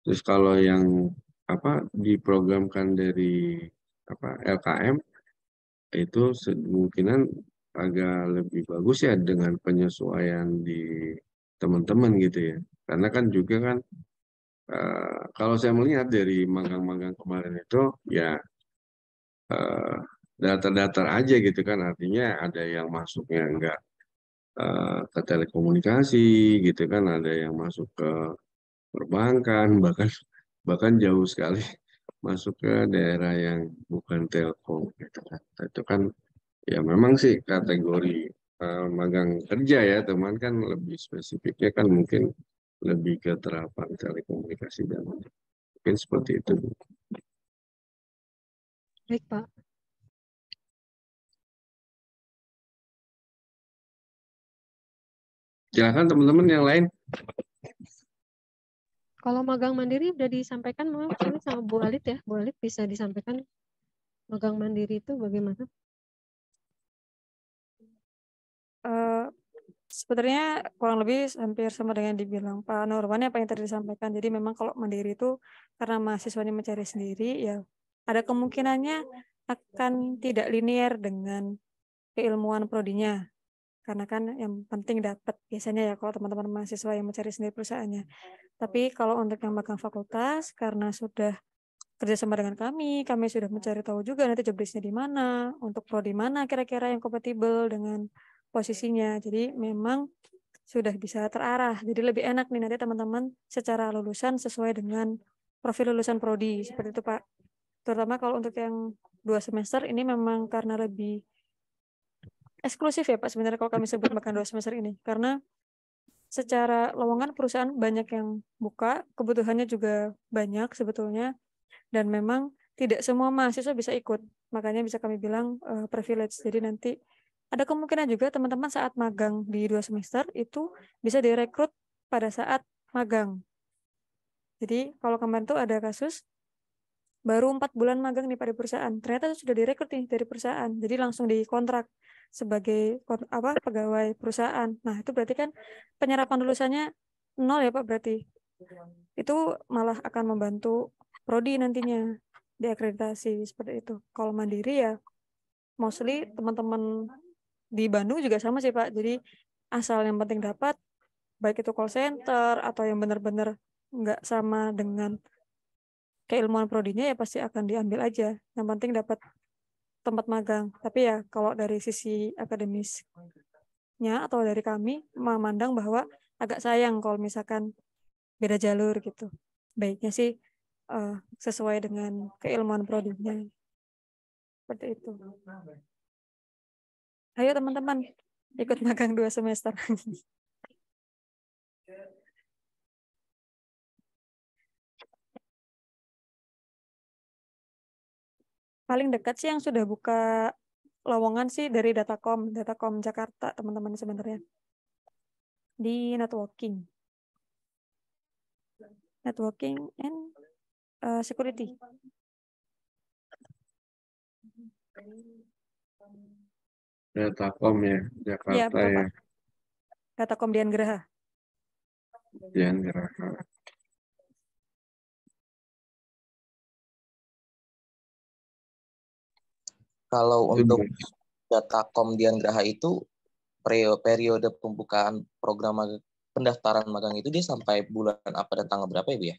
Terus kalau yang diprogramkan dari LKM itu kemungkinan agak lebih bagus ya dengan penyesuaian di teman-teman gitu ya. Karena kan juga kan kalau saya melihat dari magang-magang kemarin itu ya datar-datar aja gitu kan, artinya ada yang masuknya enggak ke telekomunikasi gitu kan, ada yang masuk ke perbankan, bahkan bahkan jauh sekali masuk ke daerah yang bukan telkom gitu kan. Itu kan ya memang sih kategori magang kerja ya, teman kan lebih spesifiknya kan mungkin lebih ke terapan telekomunikasi dan mungkin seperti itu. Baik, Pak. Silakan teman-teman yang lain. Kalau magang mandiri udah disampaikan mungkin sama Bu Alit ya. Bu Alit bisa disampaikan magang mandiri itu bagaimana? Sebenarnya kurang lebih hampir sama dengan dibilang Pak Nurwan apa yang tadi disampaikan. Jadi memang kalau mandiri itu karena mahasiswanya mencari sendiri, ya ada kemungkinannya akan tidak linear dengan keilmuan prodinya. Karena kan yang penting dapat biasanya ya kalau teman-teman mahasiswa yang mencari sendiri perusahaannya. Tapi kalau untuk yang magang fakultas, karena sudah kerjasama dengan kami sudah mencari tahu juga nanti job desk-nya di mana, untuk prodi mana kira-kira yang kompatibel dengan posisinya. Jadi memang sudah bisa terarah. Jadi lebih enak nih nanti teman-teman secara lulusan sesuai dengan profil lulusan prodi seperti itu Pak. Terutama kalau untuk yang 2 semester ini memang karena lebih eksklusif ya Pak sebenarnya kalau kami sebut makan 2 semester ini. Karena secara lowongan perusahaan banyak yang buka, kebutuhannya juga banyak sebetulnya, dan memang tidak semua mahasiswa bisa ikut. Makanya bisa kami bilang privilege. Jadi nanti ada kemungkinan juga teman-teman saat magang di 2 semester itu bisa direkrut pada saat magang. Jadi kalau kemarin tuh ada kasus baru 4 bulan magang nih pada perusahaan, ternyata sudah direkrut nih dari perusahaan, jadi langsung dikontrak sebagai pegawai perusahaan. Nah itu berarti kan penyerapan lulusannya 0 ya Pak, berarti itu malah akan membantu prodi nantinya diakreditasi seperti itu. Kalau mandiri ya mostly teman-teman di Bandung juga sama sih Pak, jadi asal yang penting dapat, baik itu call center atau yang benar-benar nggak sama dengan keilmuan prodinya ya pasti akan diambil aja. Yang penting dapat tempat magang. Tapi ya kalau dari sisi akademisnya atau dari kami memandang bahwa agak sayang kalau misalkan beda jalur gitu. Baiknya sih sesuai dengan keilmuan prodinya. Seperti itu. Ayo teman-teman ikut magang 2 semester. Paling dekat sih yang sudah buka lowongan sih dari Datacom Jakarta teman-teman sebenarnya. Di networking and security. Datacom ya, Jakarta Iya, betul, ya. Pak. Datacom Dian Geraha. Dian Geraha. Kalau untuk Datacom Dian Geraha itu periode pembukaan program pendaftaran magang itu dia sampai bulan apa dan tanggal berapa ya Bu ya?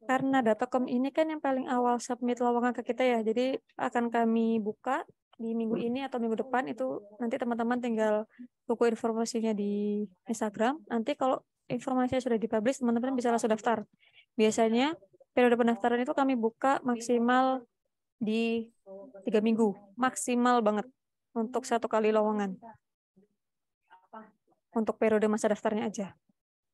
Karena Datacom ini kan yang paling awal submit lowongan ke kita ya, jadi akan kami buka di minggu ini atau minggu depan, itu nanti teman-teman tinggal buku informasinya di Instagram. Nanti kalau informasinya sudah dipublish, teman-teman bisa langsung daftar. Biasanya periode pendaftaran itu kami buka maksimal di 3 minggu, maksimal banget untuk 1 kali lowongan. Untuk periode masa daftarnya aja.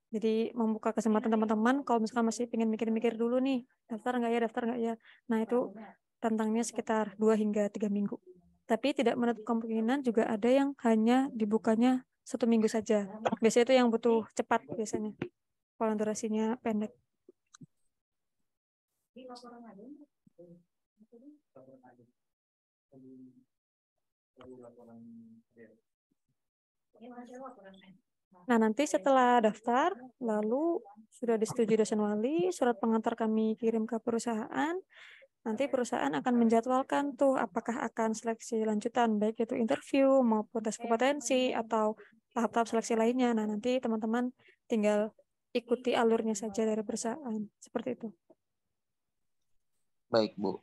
Jadi membuka kesempatan teman-teman kalau misalkan masih pengen mikir-mikir dulu nih, daftar nggak ya. Nah itu tentangnya sekitar 2 hingga 3 minggu. Tapi tidak menutup kemungkinan juga ada yang hanya dibukanya 1 minggu saja. Biasanya itu yang butuh cepat biasanya. Kalau durasinya pendek. Nah, nanti setelah daftar, lalu sudah disetujui dosen wali, surat pengantar kami kirim ke perusahaan, nanti perusahaan akan menjadwalkan tuh apakah akan seleksi lanjutan, baik itu interview maupun tes kompetensi atau tahap-tahap seleksi lainnya. Nah, nanti teman-teman tinggal ikuti alurnya saja dari perusahaan. Seperti itu. Baik, Bu.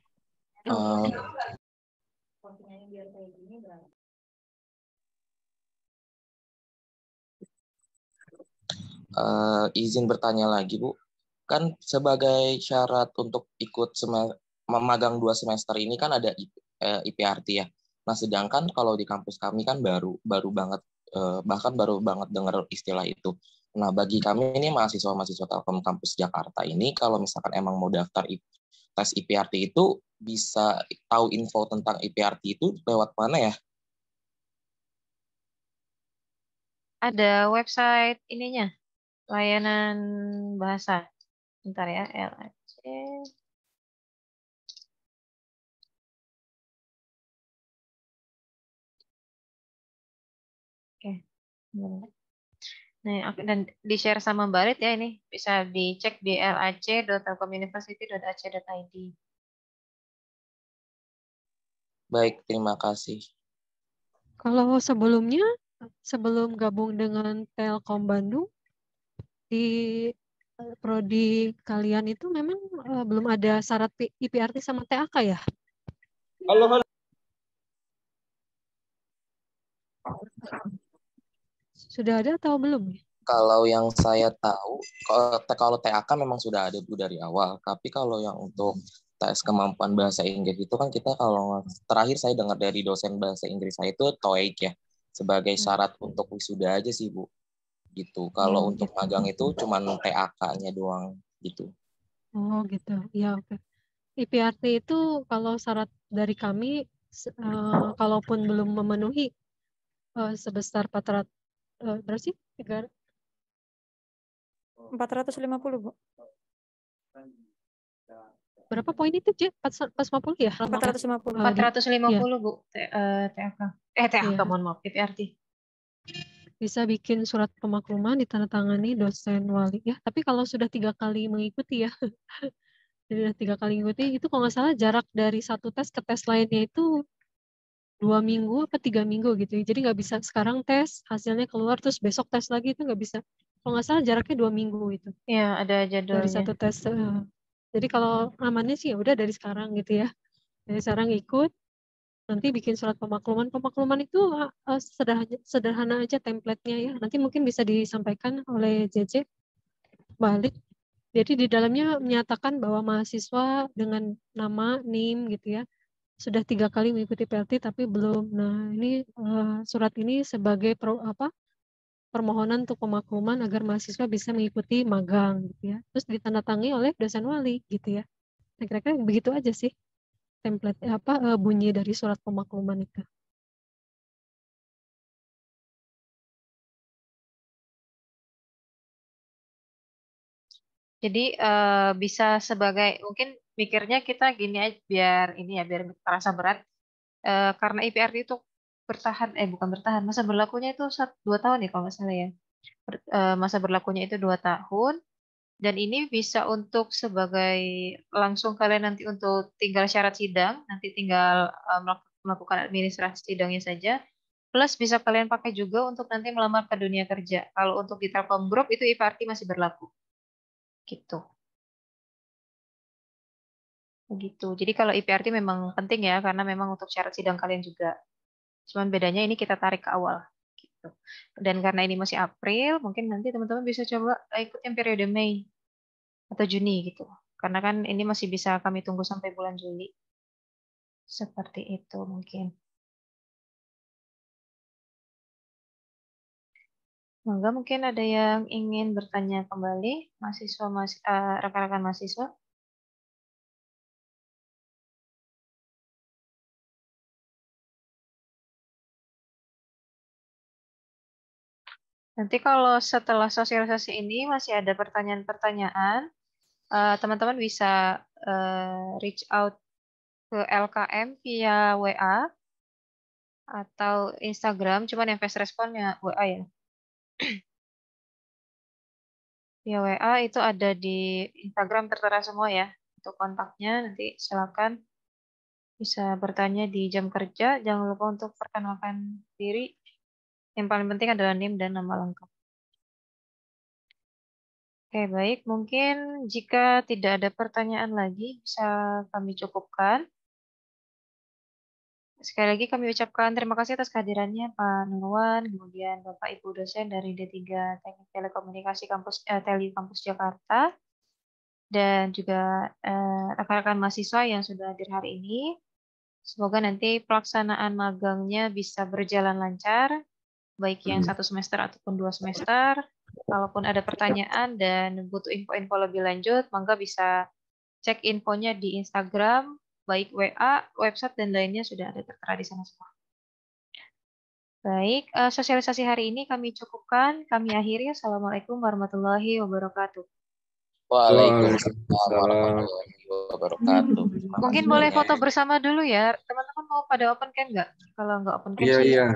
izin bertanya lagi, Bu. Kan sebagai syarat untuk ikut magang 2 semester ini kan ada IPRT ya. Nah, sedangkan kalau di kampus kami kan baru banget, bahkan baru banget dengar istilah itu. Nah, bagi kami ini mahasiswa-mahasiswa Telkom kampus Jakarta ini, kalau misalkan emang mau daftar tes IPRT itu, bisa tahu info tentang IPRT itu lewat mana ya? Ada website ininya, layanan bahasa. Bentar ya, LAC. Oke. Nah, dan di-share sama Mbak Rit ya ini. Bisa dicek di lac.telkomuniversity.ac.id. Baik, terima kasih. Kalau sebelumnya, sebelum gabung dengan Telkom Bandung, di prodi kalian itu memang belum ada syarat IPRT sama TAK ya? Halo. Sudah ada atau belum? Kalau yang saya tahu, kalau TAK memang sudah ada Bu dari awal. Tapi kalau yang untuk tes kemampuan bahasa Inggris itu kan kita, kalau terakhir saya dengar dari dosen bahasa Inggris saya itu TOEIC ya, sebagai syarat untuk wisuda aja sih Bu. Gitu. Kalau untuk gitu. magang itu cuma TAK-nya doang gitu. Oh gitu, ya oke. IPRT itu kalau syarat dari kami, kalaupun belum memenuhi sebesar 400, berapa sih? 450, Bu. Berapa poin itu, J? 450 ya? 450. 450 Bu, TAK. TAK, Iya. mohon maaf, IPRT. Bisa bikin surat pemakluman ditandatangani dosen wali ya. Tapi kalau sudah 3 kali mengikuti ya, sudah 3 kali mengikuti itu kalau nggak salah jarak dari satu tes ke tes lainnya itu 2 minggu apa 3 minggu gitu. Jadi nggak bisa sekarang tes hasilnya keluar terus besok tes lagi, itu nggak bisa. Kalau nggak salah jaraknya 2 minggu itu Ya, ada dari jadwalnya. satu tes. Jadi kalau amannya sih ya udah dari sekarang gitu ya. Dari sekarang ikut, nanti bikin surat pemakluman. Pemakluman itu sederhana aja template-nya ya. Nanti mungkin bisa disampaikan oleh JJ balik. Jadi di dalamnya menyatakan bahwa mahasiswa dengan nama, NIM gitu ya, sudah 3 kali mengikuti PLT tapi belum. Nah, ini surat ini sebagai permohonan untuk pemakluman agar mahasiswa bisa mengikuti magang gitu ya. Terus ditandatangani oleh dosen wali gitu ya. Nah, kira-kira begitu aja sih template bunyi dari surat pemakluman itu. Jadi bisa sebagai, mungkin mikirnya kita gini aja, biar ini ya, biar terasa berat. Karena IPRT itu bertahan, bukan bertahan, masa berlakunya itu 2 tahun ya kalau nggak salah ya. Masa berlakunya itu 2 tahun, dan ini bisa untuk sebagai langsung kalian nanti untuk tinggal syarat sidang, nanti tinggal melakukan administrasi sidangnya saja, plus bisa kalian pakai juga untuk nanti melamar ke dunia kerja. Kalau untuk di Telkom Group itu IPRT masih berlaku. Gitu. Begitu. Jadi kalau IPRT memang penting ya, karena memang untuk syarat sidang kalian juga. Cuman bedanya ini kita tarik ke awal. Gitu. Dan karena ini masih April, mungkin nanti teman-teman bisa coba ikut yang periode Mei atau Juni gitu. Karena kan ini masih bisa kami tunggu sampai bulan Juli. Seperti itu mungkin. Monggo, mungkin ada yang ingin bertanya kembali, rekan-rekan mahasiswa. Nanti kalau setelah sosialisasi ini masih ada pertanyaan-pertanyaan, teman-teman bisa reach out ke LKM via WA atau Instagram, cuman yang fast responnya WA ya. Via WA itu ada di Instagram tertera semua ya. Untuk kontaknya nanti silakan bisa bertanya di jam kerja. Jangan lupa untuk perkenalkan diri. Yang paling penting adalah NIM dan nama lengkap. Oke, baik. Mungkin jika tidak ada pertanyaan lagi, bisa kami cukupkan. Sekali lagi kami ucapkan terima kasih atas kehadirannya Pak Nurwan, kemudian Bapak Ibu dosen dari D3 Teknik Telekomunikasi Telyu Kampus Jakarta, dan juga rekan-rekan mahasiswa yang sudah hadir hari ini. Semoga nanti pelaksanaan magangnya bisa berjalan lancar, baik yang 1 semester ataupun 2 semester. Kalaupun ada pertanyaan dan butuh info-info lebih lanjut, mangga bisa cek infonya di Instagram, baik WA, website, dan lainnya sudah ada tertera di sana semua. Baik, sosialisasi hari ini kami cukupkan. Kami akhiri. Assalamualaikum warahmatullahi wabarakatuh. Waalaikumsalam warahmatullahi wabarakatuh. Mungkin boleh foto bersama dulu ya. Teman-teman mau pada open cam nggak? Kalau nggak open cam sih. Iya.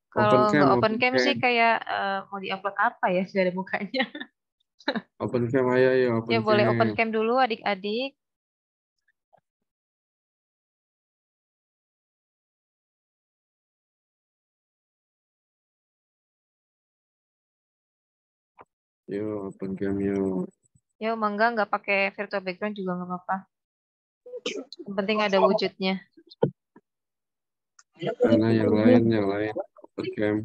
Kalau nggak open cam sih kayak mau di-upload apa ya? Sudah ada mukanya. Open cam ayo ya, open Ya cam. boleh open cam dulu adik-adik. Yuk, open cam yuk. Ya mangga nggak pakai virtual background juga nggak apa-apa. Yang penting ada wujudnya. Karena yang lain open cam.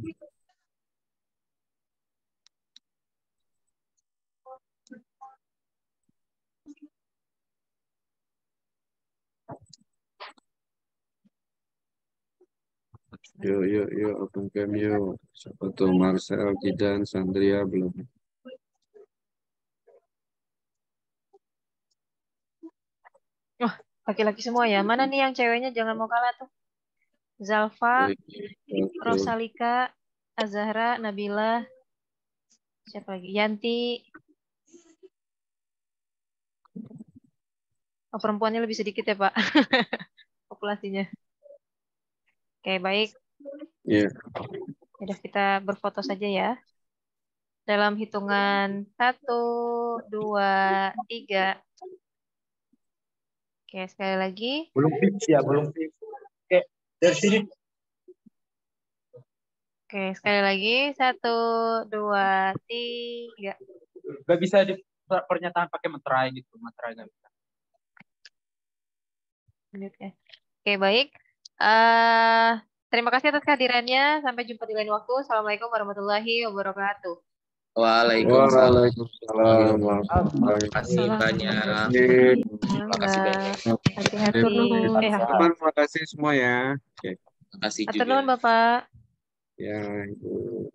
Yuk, open cam yuk. Siapa tuh Marcel, Jidan, Sandria belum. Wah, laki-laki semua ya. Mana nih yang ceweknya jangan mau kalah tuh. Zalfa, Rosalika, Azahra, Nabila, siapa lagi? Yanti. Oh, perempuannya lebih sedikit ya, Pak. Populasinya. Oke, baik. Iya. Udah kita berfoto saja ya. Dalam hitungan 1, 2, 3. Oke, sekali lagi. Belum fix ya, belum fix. Oke, dari sini. Oke, sekali lagi. 1, 2, 3. Gak bisa di pernyataan pakai materai gitu, materai gak bisa. Oke, baik. Terima kasih atas kehadirannya. Sampai jumpa di lain waktu. Assalamualaikum warahmatullahi wabarakatuh. Waalaikumsalam. Terima kasih banyak. Terima kasih banyak. Hati-hati. Teman-teman, terima kasih semua ya. Oke. Terima kasih Atur juga. nuhun, Bapak. Ya, Ibu.